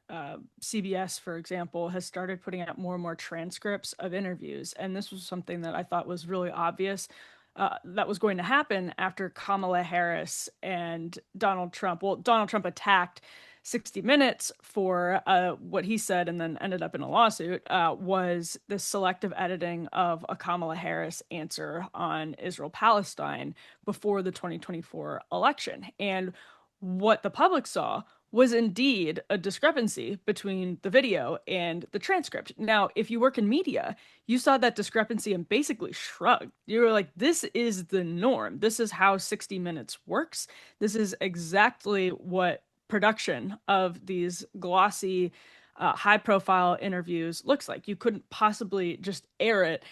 D: CBS, for example, has started putting out more and more transcripts of interviews. And this was something that I thought was really obvious that was going to happen after Kamala Harris and Donald Trump. Well, Donald Trump attacked 60 Minutes for what he said and then ended up in a lawsuit was the selective editing of a Kamala Harris answer on Israel-Palestine before the 2024 election. And what the public saw was indeed a discrepancy between the video and the transcript. Now, if you work in media, you saw that discrepancy and basically shrugged. You were like, this is the norm. This is how 60 Minutes works. This is exactly what production of these glossy high-profile interviews looks like. You couldn't possibly just air it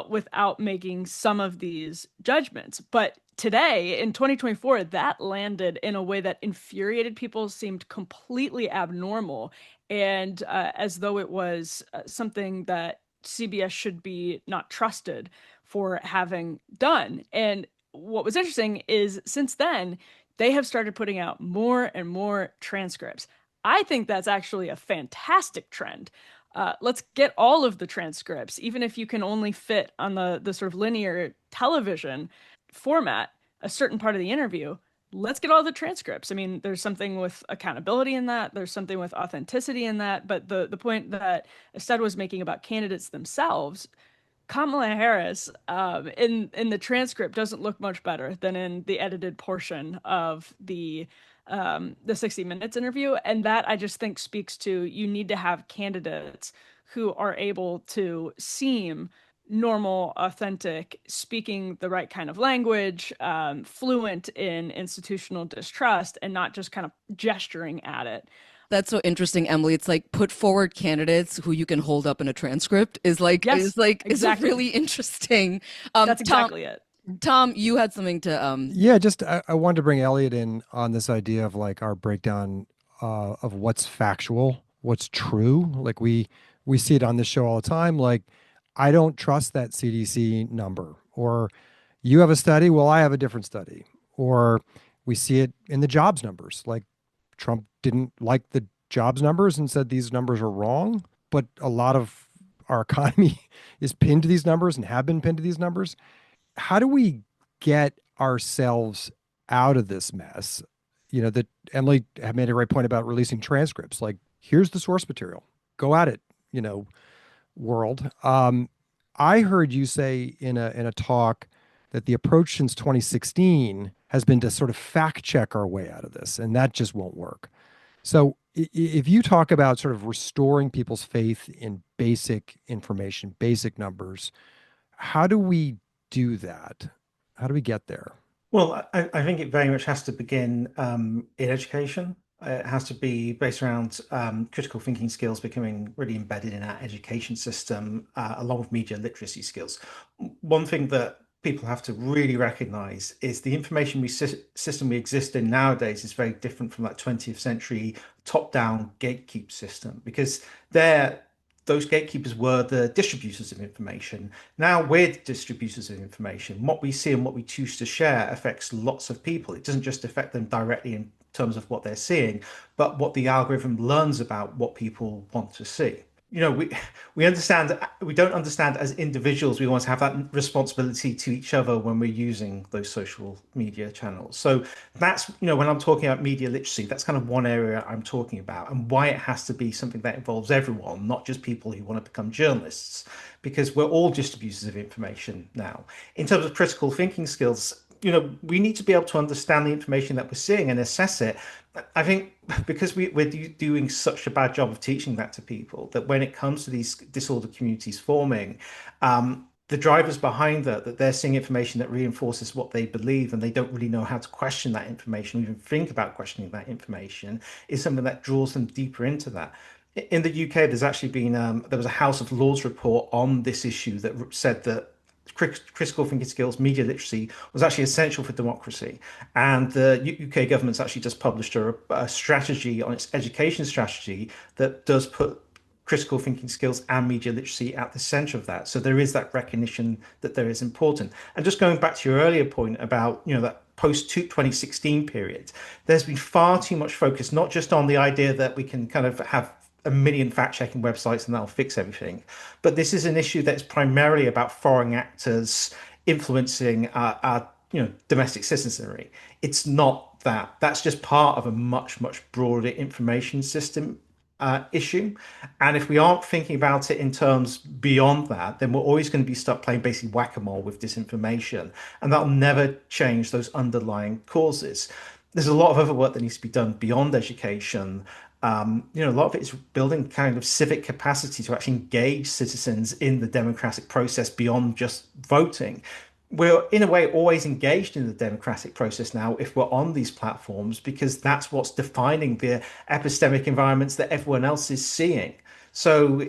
D: without making some of these judgments. But today, in 2024, that landed in a way that infuriated people, seemed completely abnormal, and as though it was something that CBS should be not trusted for having done. And what was interesting is since then, they have started putting out more and more transcripts. I think that's actually a fantastic trend. Let's get all of the transcripts, even if you can only fit on the sort of linear television format a certain part of the interview. Let's get all the transcripts. I mean, there's something with accountability in that. There's something with authenticity in that. But the point that Astead was making about candidates themselves, Kamala Harris in the transcript doesn't look much better than in the edited portion of the 60 Minutes interview. And that I just think speaks to you need to have candidates who are able to seem normal, authentic, speaking the right kind of language, fluent in institutional distrust, and not just kind of gesturing at it.
A: That's so interesting, Emily. It's like put forward candidates who you can hold up in a transcript
D: Yes,
A: is
D: exactly.
A: really interesting.
D: That's exactly it.
A: Tom, you had something to
E: Yeah, just I wanted to bring Eliot in on this idea of like our breakdown of what's factual, what's true. Like we see it on this show all the time. Like I don't trust that CDC number, or you have a study, well, I have a different study, or we see it in the jobs numbers. Like Trump didn't like the jobs numbers and said these numbers are wrong, but a lot of our economy is pinned to these numbers and have been pinned to these numbers. How do we get ourselves out of this mess? You know, that Emily had made a right point about releasing transcripts. Like, here's the source material. Go at it, you know, world. I heard you say in a talk that the approach since 2016 has been to sort of fact check our way out of this, and that just won't work. So if you talk about sort of restoring people's faith in basic information, basic numbers, how do we do that? How do we get there?
B: Well, I think it very much has to begin in education. It has to be based around critical thinking skills becoming really embedded in our education system, along with media literacy skills. One thing that people have to really recognize is the information system we exist in nowadays is very different from that 20th century top-down gatekeep system, because those gatekeepers were the distributors of information. Now we're the distributors of information. What we see and what we choose to share affects lots of people. It doesn't just affect them directly in terms of what they're seeing, but what the algorithm learns about what people want to see. You know, we don't understand as individuals, we want to have that responsibility to each other when we're using those social media channels. So that's, you know, when I'm talking about media literacy, that's kind of one area I'm talking about, and why it has to be something that involves everyone, not just people who want to become journalists, because we're all distributors of information now. In terms of critical thinking skills, you know, we need to be able to understand the information that we're seeing and assess it. I think because we're doing such a bad job of teaching that to people, that when it comes to these disorder communities forming, the drivers behind that they're seeing information that reinforces what they believe, and they don't really know how to question that information, or even think about questioning that information, is something that draws them deeper into that. In the UK, there's actually been there was a House of Lords report on this issue that said that critical thinking skills, media literacy was actually essential for democracy. And the UK government's actually just published a strategy on its education strategy that does put critical thinking skills and media literacy at the center of that. So there is that recognition that there is important. And just going back to your earlier point about, you know, that post 2016 period, there's been far too much focus, not just on the idea that we can kind of have a million fact-checking websites and that'll fix everything. But this is an issue that's primarily about foreign actors influencing our domestic citizenry. It's not that. That's just part of a much, much broader information system issue. And if we aren't thinking about it in terms beyond that, then we're always going to be stuck playing basically whack-a-mole with disinformation. And that'll never change those underlying causes. There's a lot of other work that needs to be done beyond education. A lot of it is building kind of civic capacity to actually engage citizens in the democratic process beyond just voting. we're in a way always engaged in the democratic process now if we're on these platforms, because that's what's defining the epistemic environments that everyone else is seeing. So,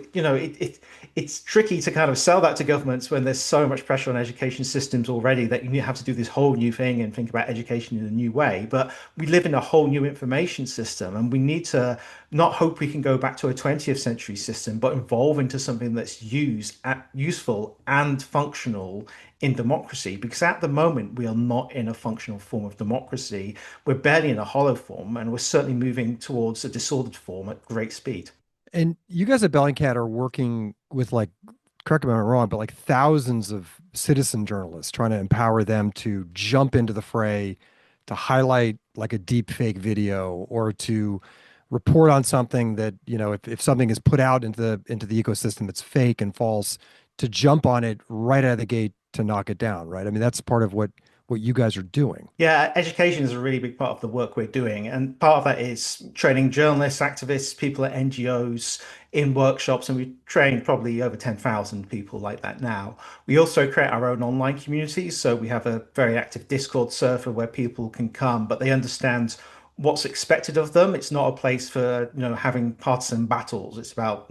B: it's tricky to kind of sell that to governments when there's so much pressure on education systems already that you have to do this whole new thing and think about education in a new way. But we live in a whole new information system, and we need to not hope we can go back to a 20th century system, but evolve into something that's useful and functional in democracy. Because at the moment, we are not in a functional form of democracy. We're barely in a hollow form, and we're certainly moving towards a disordered form at great speed.
E: And you guys at Bellingcat are working with, like, correct me if I'm wrong, but like thousands of citizen journalists, trying to empower them to jump into the fray, to highlight like a deep fake video, or to report on something that, if something is put out into the ecosystem that's fake and false, to jump on it right out of the gate to knock it down, right? I mean, that's part of what you guys are doing.
B: Yeah, education is a really big part of the work we're doing. And part of that is training journalists, activists, people at NGOs in workshops. And we train probably over 10,000 people like that now. We also create our own online communities. So we have a very active Discord server where people can come, but they understand what's expected of them. It's not a place for, having partisan battles. It's about,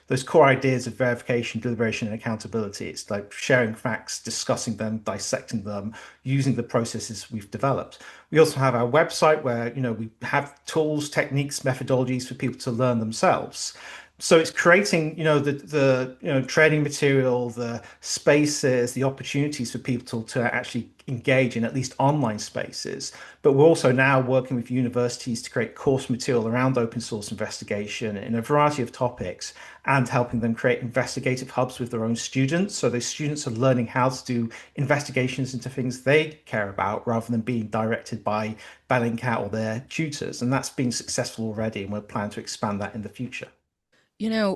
B: those core ideas of verification, deliberation, and accountability. It's like sharing facts, discussing them, dissecting them, using the processes we've developed. We also have our website where, we have tools, techniques, methodologies for people to learn themselves. So it's creating, the training material, the spaces, the opportunities for people to actually engage in at least online spaces. But we're also now working with universities to create course material around open source investigation in a variety of topics, and helping them create investigative hubs with their own students. So those students are learning how to do investigations into things they care about, rather than being directed by Bellingcat or their tutors. And that's been successful already, and we're planning to expand that in the future.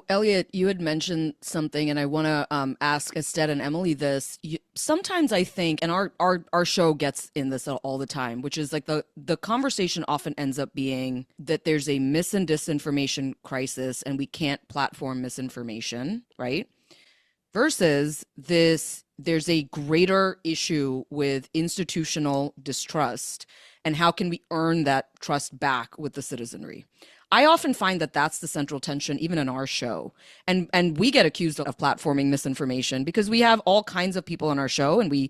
A: Elliot, you had mentioned something, and I want to ask Astead and Emily this. Sometimes I think, and our show gets in this all the time, which is like the conversation often ends up being that there's a mis and disinformation crisis, and we can't platform misinformation, right? Versus there's a greater issue with institutional distrust, and how can we earn that trust back with the citizenry? I often find that that's the central tension, even in our show. And we get accused of platforming misinformation because we have all kinds of people on our show. And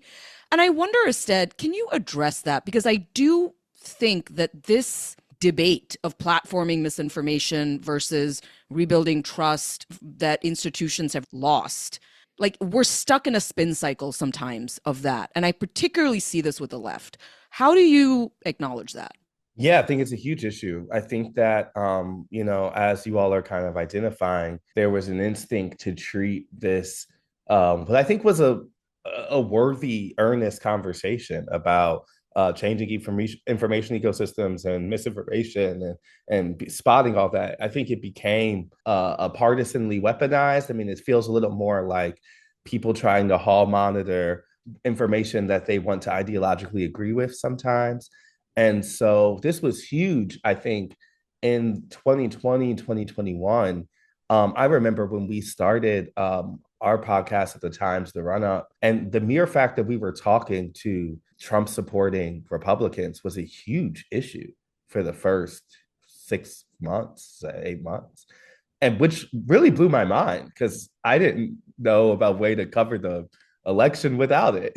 A: I wonder, Astead, can you address that? Because I do think that this debate of platforming misinformation versus rebuilding trust that institutions have lost, like, we're stuck in a spin cycle sometimes of that. And I particularly see this with the left. How do you acknowledge that?
C: Yeah, I think it's a huge issue. I think that, as you all are kind of identifying, there was an instinct to treat this, what I think was a worthy, earnest conversation about changing information ecosystems and misinformation, and spotting all that. I think it became a partisanly weaponized. I mean, it feels a little more like people trying to hall monitor information that they want to ideologically agree with sometimes. And so this was huge, I think, in 2020, 2021. I remember when we started our podcast at the Times, the run up, and the mere fact that we were talking to Trump supporting Republicans was a huge issue for the first 6 months, 8 months, and which really blew my mind because I didn't know about way to cover the election without it.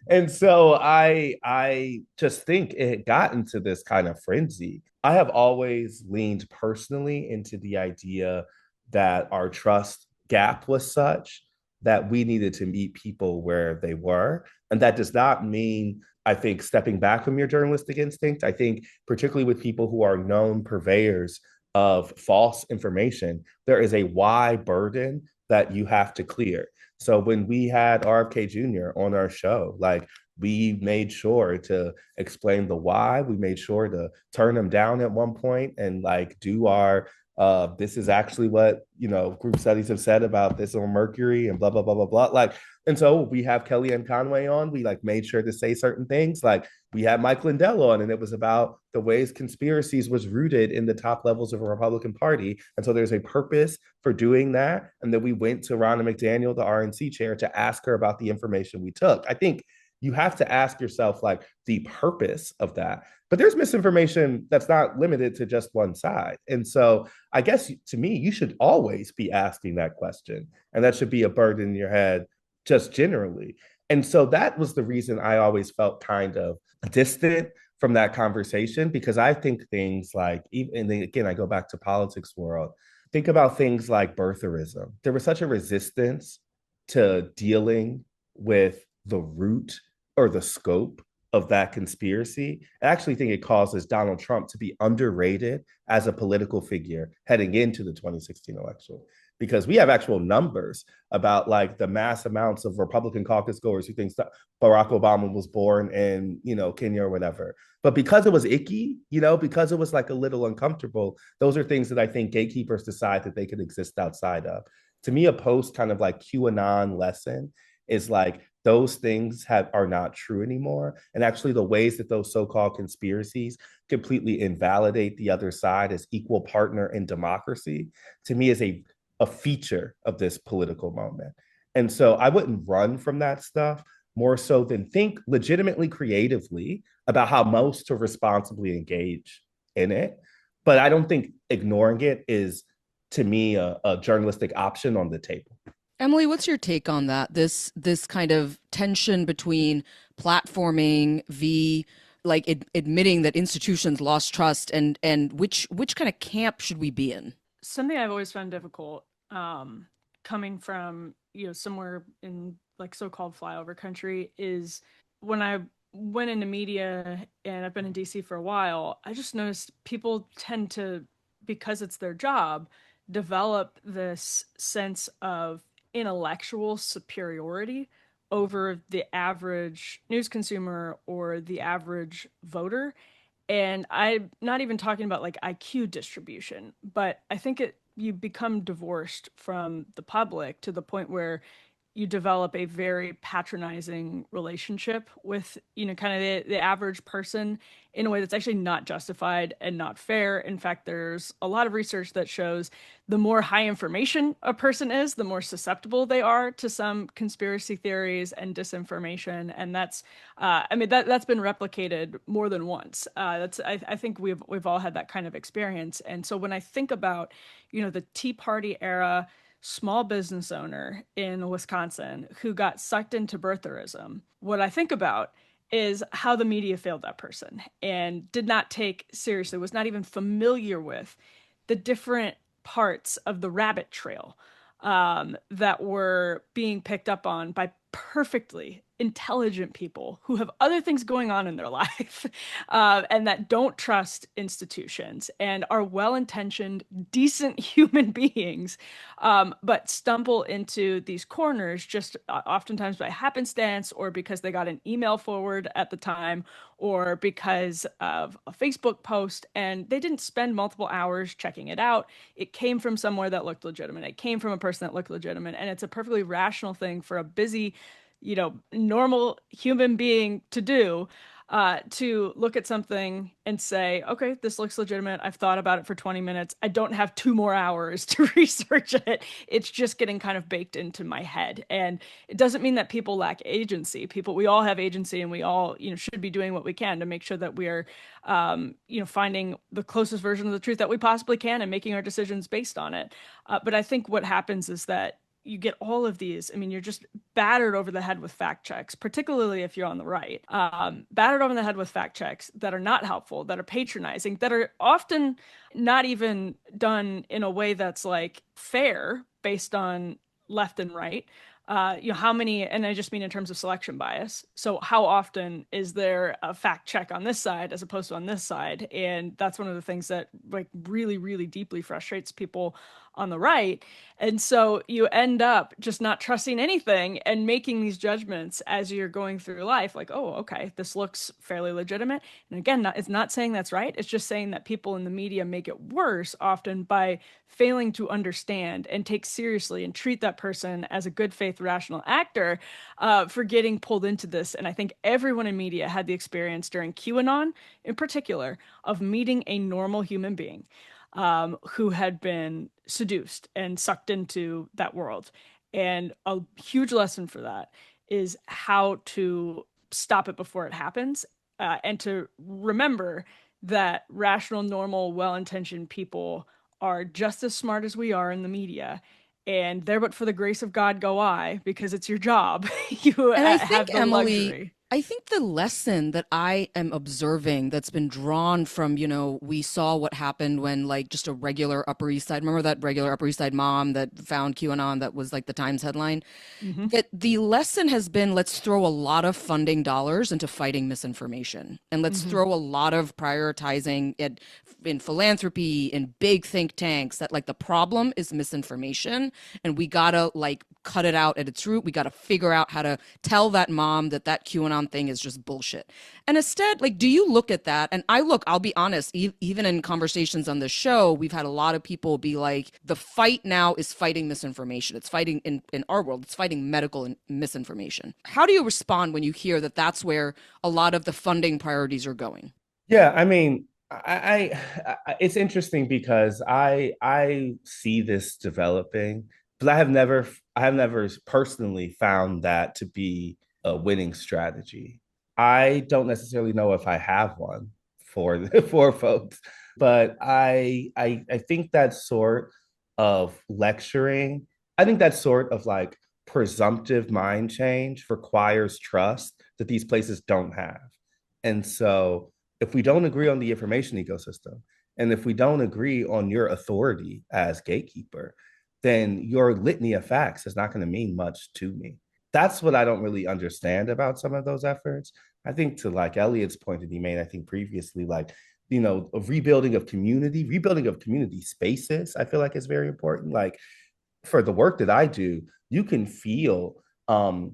C: And so I just think it got into this kind of frenzy. I have always leaned personally into the idea that our trust gap was such that we needed to meet people where they were. And that does not mean, I think, stepping back from your journalistic instinct. I think particularly with people who are known purveyors of false information, there is a why burden that you have to clear. So when we had RFK Jr. on our show, like, we made sure to explain the why. We made sure to turn him down at one point and like do our this is actually what group studies have said about this on Mercury and blah blah blah blah blah. Like, and so we have Kellyanne Conway on. We like made sure to say certain things. Like, we had Mike Lindell on, and it was about the ways conspiracies was rooted in the top levels of a Republican Party. And so there's a purpose for doing that. And then we went to Ronna McDaniel, the RNC chair, to ask her about the information we took. I think you have to ask yourself like the purpose of that. But there's misinformation that's not limited to just one side. And so I guess to me, you should always be asking that question. And that should be a burden in your head just generally. And so that was the reason I always felt kind of distant from that conversation, because I think things like, even, and then again, I go back to politics world, think about things like birtherism. There was such a resistance to dealing with the root or the scope of that conspiracy. I actually think it causes Donald Trump to be underrated as a political figure heading into the 2016 election, because we have actual numbers about like the mass amounts of Republican caucus goers who think Barack Obama was born in, Kenya or whatever. But because it was icky, because it was like a little uncomfortable, those are things that I think gatekeepers decide that they could exist outside of. To me, a post kind of like QAnon lesson is like those things are not true anymore. And actually the ways that those so-called conspiracies completely invalidate the other side as equal partner in democracy, to me is a feature of this political moment. And so I wouldn't run from that stuff, more so than think legitimately creatively about how most to responsibly engage in it. But I don't think ignoring it is, to me, a journalistic option on the table.
A: Emily, what's your take on that? This kind of tension between platforming like admitting that institutions lost trust, and which kind of camp should we be in?
D: Something I've always found difficult, coming from somewhere in like so-called flyover country, is when I went into media, and I've been in DC for a while, I just noticed people tend to, because it's their job, develop this sense of intellectual superiority over the average news consumer or the average voter. And I'm not even talking about like IQ distribution, but I think you become divorced from the public to the point where you develop a very patronizing relationship with, kind of the average person in a way that's actually not justified and not fair. In fact, there's a lot of research that shows the more high information a person is, the more susceptible they are to some conspiracy theories and disinformation. And that's, that's been replicated more than once. I think we've all had that kind of experience. And so when I think about, the Tea Party era small business owner in Wisconsin who got sucked into birtherism, what I think about is how the media failed that person and did not take seriously, was not even familiar with the different parts of the rabbit trail that were being picked up on by perfectly intelligent people who have other things going on in their life and that don't trust institutions and are well-intentioned, decent human beings, but stumble into these corners just oftentimes by happenstance, or because they got an email forward at the time, or because of a Facebook post, and they didn't spend multiple hours checking it out. It came from somewhere that looked legitimate. It came from a person that looked legitimate, and it's a perfectly rational thing for a busy, normal human being to do, to look at something and say, okay, this looks legitimate. I've thought about it for 20 minutes. I don't have 2 more hours to research it. It's just getting kind of baked into my head. And it doesn't mean that people lack agency. We all have agency, and we all, should be doing what we can to make sure that we are, finding the closest version of the truth that we possibly can and making our decisions based on it. But I think what happens is that you get all of these. I mean, you're just battered over the head with fact checks, particularly if you're on the right, battered over the head with fact checks that are not helpful, that are patronizing, that are often not even done in a way that's like fair based on left and right. How many, and I just mean in terms of selection bias. So how often is there a fact check on this side as opposed to on this side? And that's one of the things that like really, really deeply frustrates people on the right. And so you end up just not trusting anything and making these judgments as you're going through life, like, oh, okay, this looks fairly legitimate. And again, it's not saying that's right. It's just saying that people in the media make it worse often by failing to understand and take seriously and treat that person as a good faith, rational actor, for getting pulled into this. And I think everyone in media had the experience during QAnon in particular of meeting a normal human being who had been seduced and sucked into that world. And a huge lesson for that is how to stop it before it happens, and to remember that rational, normal, well-intentioned people are just as smart as we are in the media. And there but for the grace of God go I, because it's your job. You
A: And I
D: have
A: think,
D: the
A: Emily,
D: luxury.
A: I think the lesson that I am observing that's been drawn from, we saw what happened when like just a regular Upper East Side, remember that regular Upper East Side mom that found QAnon that was like the Times headline?
D: Mm-hmm.
A: That the lesson has been, let's throw a lot of funding dollars into fighting misinformation, and let's
D: Mm-hmm.
A: throw a lot of prioritizing it in philanthropy, in big think tanks, that like the problem is misinformation, and we gotta like cut it out at its root. We gotta figure out how to tell that mom that that QAnon thing is just bullshit. And instead, like, do you look at that? And I'll be honest, even in conversations on the show, we've had a lot of people be like, the fight now is fighting misinformation. It's fighting in our world, it's fighting medical misinformation. How do you respond when you hear that that's where a lot of the funding priorities are going?
C: Yeah, I mean, it's interesting because I see this developing, but I have never personally found that to be a winning strategy. I don't necessarily know if I have one for for folks, but I think that sort of lecturing, I think that sort of like presumptive mind change requires trust that these places don't have. And so if we don't agree on the information ecosystem, and if we don't agree on your authority as gatekeeper, then your litany of facts is not going to mean much to me. That's what I don't really understand about some of those efforts. I think to like Eliot's point that he made, I think previously, like, a rebuilding of community spaces, I feel like is very important. Like for the work that I do, you can feel the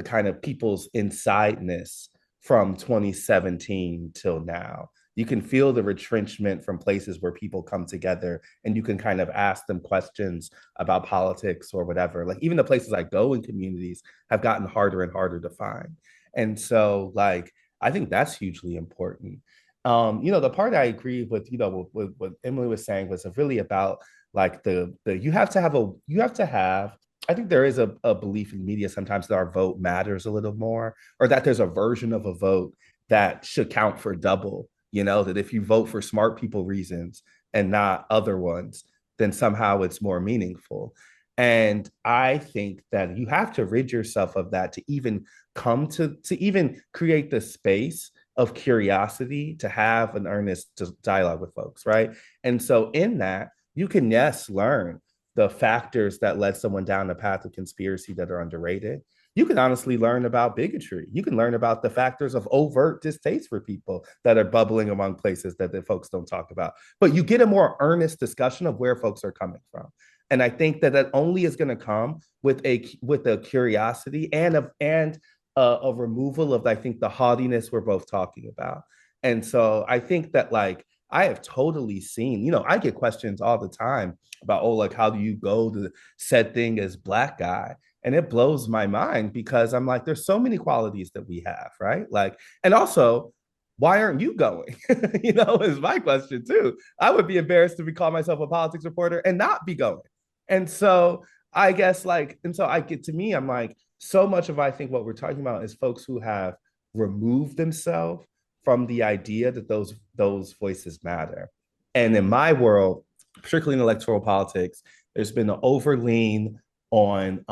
C: kind of people's insideness from 2017 till now. You can feel the retrenchment from places where people come together and you can kind of ask them questions about politics or whatever. Like even the places I go in communities have gotten harder and harder to find. And so like I think that's hugely important. The part I agree with, with what Emily was saying was really about like the you have to have I think there is a belief in the media sometimes that our vote matters a little more, or that there's a version of a vote that should count for double, that if you vote for smart people reasons and not other ones, then somehow it's more meaningful. And I think that you have to rid yourself of that to even come to even create the space of curiosity to have an earnest dialogue with folks, right? And so in that, you can, yes, learn the factors that led someone down the path of conspiracy that are underrated. You can honestly learn about bigotry. You can learn about the factors of overt distaste for people that are bubbling among places that the folks don't talk about. But you get a more earnest discussion of where folks are coming from. And I think that only is going to come with a curiosity and a removal of, I think, the haughtiness we're both talking about. And so I think that like I have totally seen, I get questions all the time about, oh, like, how do you go to said thing as Black guy? And it blows my mind because I'm like, there's so many qualities that we have, right? Like, and also, why aren't you going? Is my question too. I would be embarrassed to call myself a politics reporter and not be going. And so I guess I'm like, so much of I think what we're talking about is folks who have removed themselves from the idea that those voices matter. And in my world, particularly in electoral politics, there's been an overlean on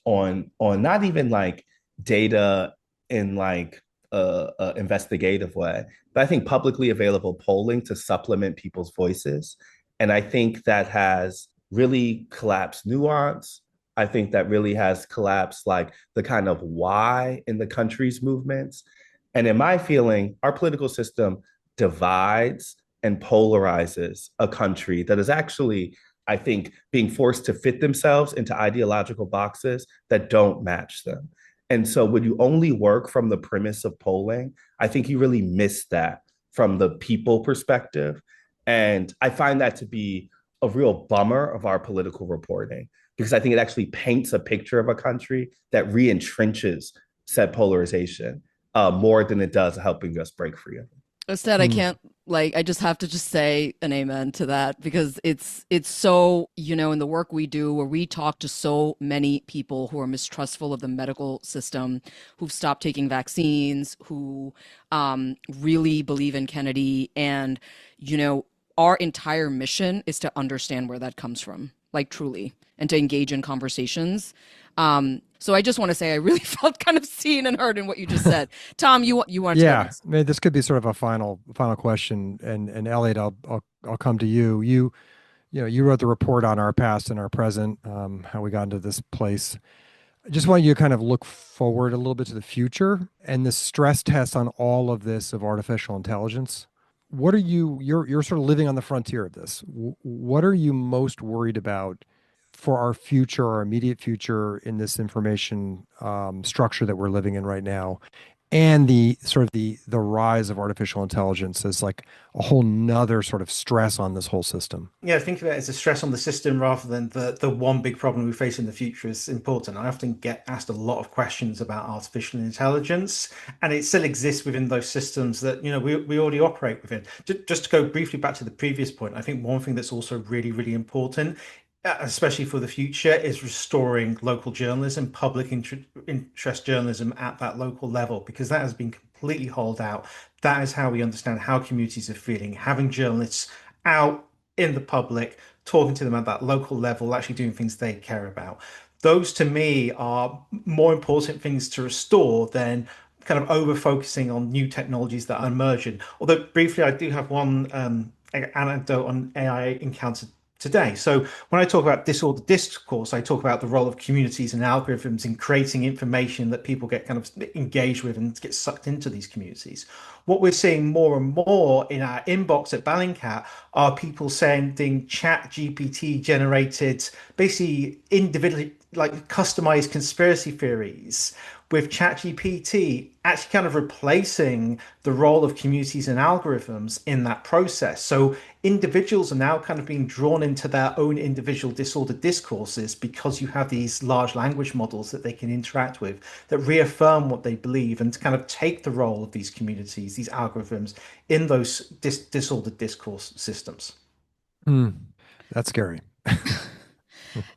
C: not even like data in like a investigative way, but I think publicly available polling to supplement people's voices. And I think that has really collapsed nuance. I think that really has collapsed like the kind of why in the country's movements. And in my feeling, our political system divides and polarizes a country that is actually, I think, being forced to fit themselves into ideological boxes that don't match them. And so when you only work from the premise of polling, I think you really miss that from the people perspective. And I find that to be a real bummer of our political reporting, because I think it actually paints a picture of a country that re-entrenches said polarization more than it does helping us break free of it.
A: Instead, I can't I just have to just say an amen to that because it's so, in the work we do where we talk to so many people who are mistrustful of the medical system, who've stopped taking vaccines, who really believe in Kennedy, and our entire mission is to understand where that comes from, like truly, and to engage in conversations. So I just want to say I really felt kind of seen and heard in what you just said. Tom, you wanted to go
E: Yeah,
A: next.
E: I mean, this could be sort of a final question, and Elliot, I'll come to you. You wrote the report on our past and our present, how we got into this place. I just want you to kind of look forward a little bit to the future and the stress test on all of this of artificial intelligence. What are you're sort of living on the frontier of this. What are you most worried about for our future, our immediate future in this information structure that we're living in right now? And the sort of the rise of artificial intelligence is like a whole nother sort of stress on this whole system.
B: Yeah, think of it as a stress on the system rather than the one big problem we face in the future is important. I often get asked a lot of questions about artificial intelligence, and it still exists within those systems that we already operate within. Just to go briefly back to the previous point, I think one thing that's also really, really important, especially for the future, is restoring local journalism, interest journalism at that local level, because that has been completely holed out. That is how we understand how communities are feeling. Having journalists out in the public, talking to them at that local level, actually doing things they care about. Those to me are more important things to restore than kind of over focusing on new technologies that are emerging. Although briefly, I do have one anecdote on AI encountered today. So when I talk about disordered discourse, I talk about the role of communities and algorithms in creating information that people get kind of engaged with and get sucked into these communities. What we're seeing more and more in our inbox at Bellingcat are people sending chat GPT generated, basically individually like customized conspiracy theories with ChatGPT actually kind of replacing the role of communities and algorithms in that process. So individuals are now kind of being drawn into their own individual disordered discourses because you have these large language models that they can interact with that reaffirm what they believe and to kind of take the role of these communities, these algorithms in those disordered discourse systems.
E: That's scary.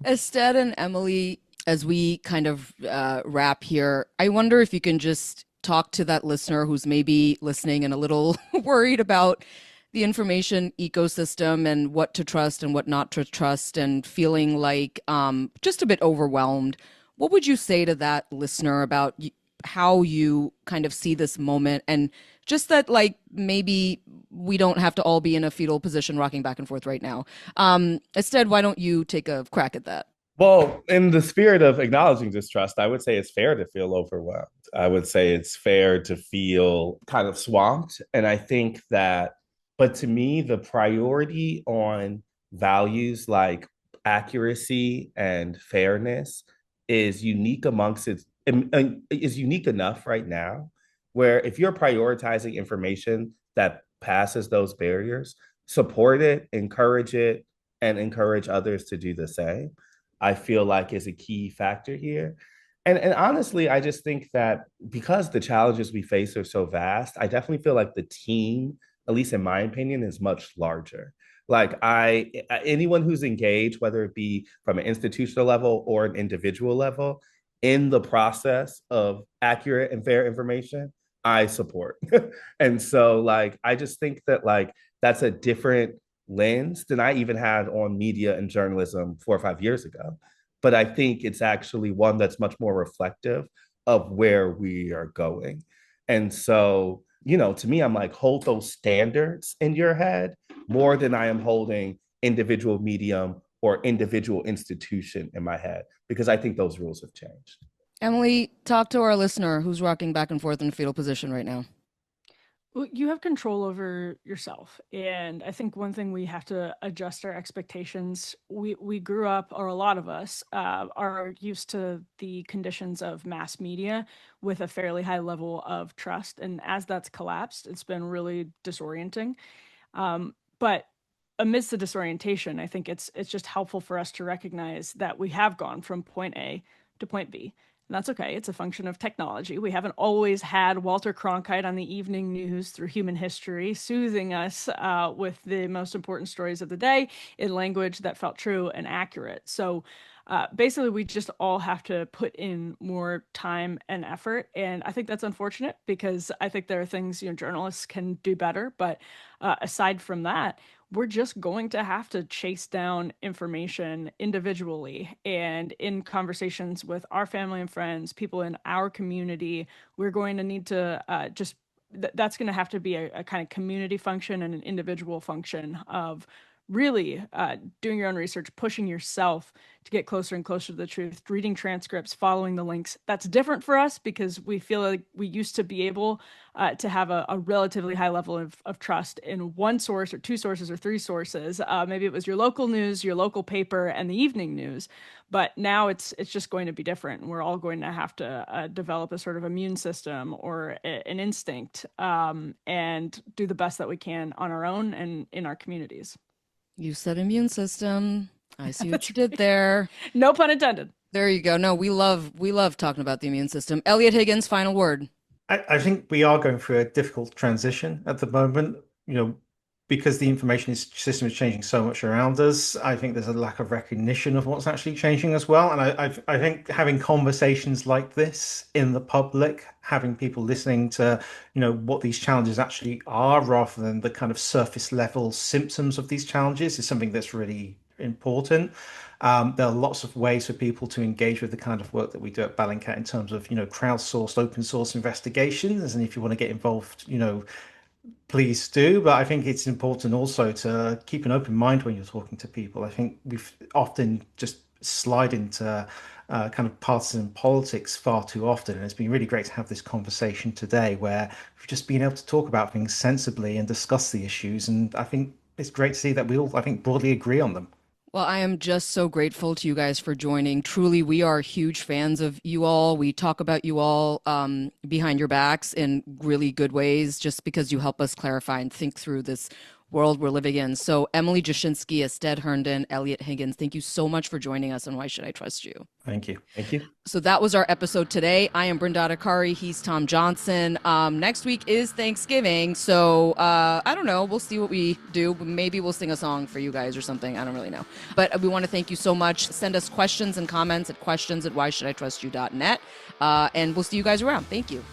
A: Astead and Emily, as we kind of wrap here, I wonder if you can just talk to that listener who's maybe listening and a little worried about the information ecosystem and what to trust and what not to trust and feeling like just a bit overwhelmed. What would you say to that listener about how you kind of see this moment and just that like maybe we don't have to all be in a fetal position rocking back and forth right now. Instead, why don't you take a crack at that?
C: Well, in the spirit of acknowledging distrust, I would say it's fair to feel overwhelmed. I would say it's fair to feel kind of swamped. And I think that, but to me, the priority on values like accuracy and fairness is unique amongst its, is unique enough right now where if you're prioritizing information that passes those barriers, support it, and encourage others to do the same. I feel like is a key factor here. And honestly, I just think that because the challenges we face are so vast, I definitely feel like the team, at least in my opinion, is much larger. Like anyone who's engaged, whether it be from an institutional level or an individual level, in the process of accurate and fair information, I support. And so like I just think that like that's a different lens than I even had on media and journalism 4 or 5 years ago. But I think it's actually one that's much more reflective of where we are going. And so, to me, I'm like, hold those standards in your head more than I am holding individual medium or individual institution in my head, because I think those rules have changed.
A: Emily, talk to our listener who's rocking back and forth in a fetal position right now.
D: Well, you have control over yourself. And I think one thing we have to adjust our expectations. We grew up, or a lot of us are used to the conditions of mass media with a fairly high level of trust. And as that's collapsed, it's been really disorienting. But amidst the disorientation, I think it's just helpful for us to recognize that we have gone from point A to point B. And that's okay. It's a function of technology. We haven't always had Walter Cronkite on the evening news through human history, soothing us with the most important stories of the day in language that felt true and accurate. So basically, we just all have to put in more time and effort. And I think that's unfortunate because I think there are things, journalists can do better. But aside from that, we're just going to have to chase down information individually and in conversations with our family and friends, people in our community. We're going to need to that's going to have to be a kind of community function and an individual function of really doing your own research, pushing yourself to get closer and closer to the truth, reading transcripts, following the links. That's different for us because we feel like we used to be able to have a relatively high level of trust in one source or two sources or three sources. Maybe it was your local news, your local paper, and the evening news. But now it's just going to be different. We're all going to have to develop a sort of immune system or an instinct and do the best that we can on our own and in our communities.
A: You said immune system. I see what you did there.
D: No pun intended.
A: There you go. No, we love talking about the immune system. Eliot Higgins, final word.
B: I think we are going through a difficult transition at the moment, because the information system is changing so much around us. I think there's a lack of recognition of what's actually changing as well. And I think having conversations like this in the public, having people listening to, what these challenges actually are rather than the kind of surface level symptoms of these challenges is something that's really important. There are lots of ways for people to engage with the kind of work that we do at Bellingcat in terms of, crowdsourced open source investigations. And if you want to get involved, please do. But I think it's important also to keep an open mind when you're talking to people. I think we've often just slide into kind of partisan politics far too often. And it's been really great to have this conversation today where we've just been able to talk about things sensibly and discuss the issues. And I think it's great to see that we all, I think, broadly agree on them.
A: Well, I am just so grateful to you guys for joining. Truly, we are huge fans of you all. We talk about you all behind your backs in really good ways, just because you help us clarify and think through this world we're living in. So Emily Jashinsky, Astead Herndon, Eliot Higgins, thank you so much for joining us on Why Should I Trust You?
B: Thank you.
C: Thank you.
A: So that was our episode today. I am Brenda Adhikari. He's Tom Johnson. Next week is Thanksgiving. So I don't know. We'll see what we do. Maybe we'll sing a song for you guys or something. I don't really know. But we want to thank you so much. Send us questions and comments at questions@whyshoulditrustyou.net. And we'll see you guys around. Thank you.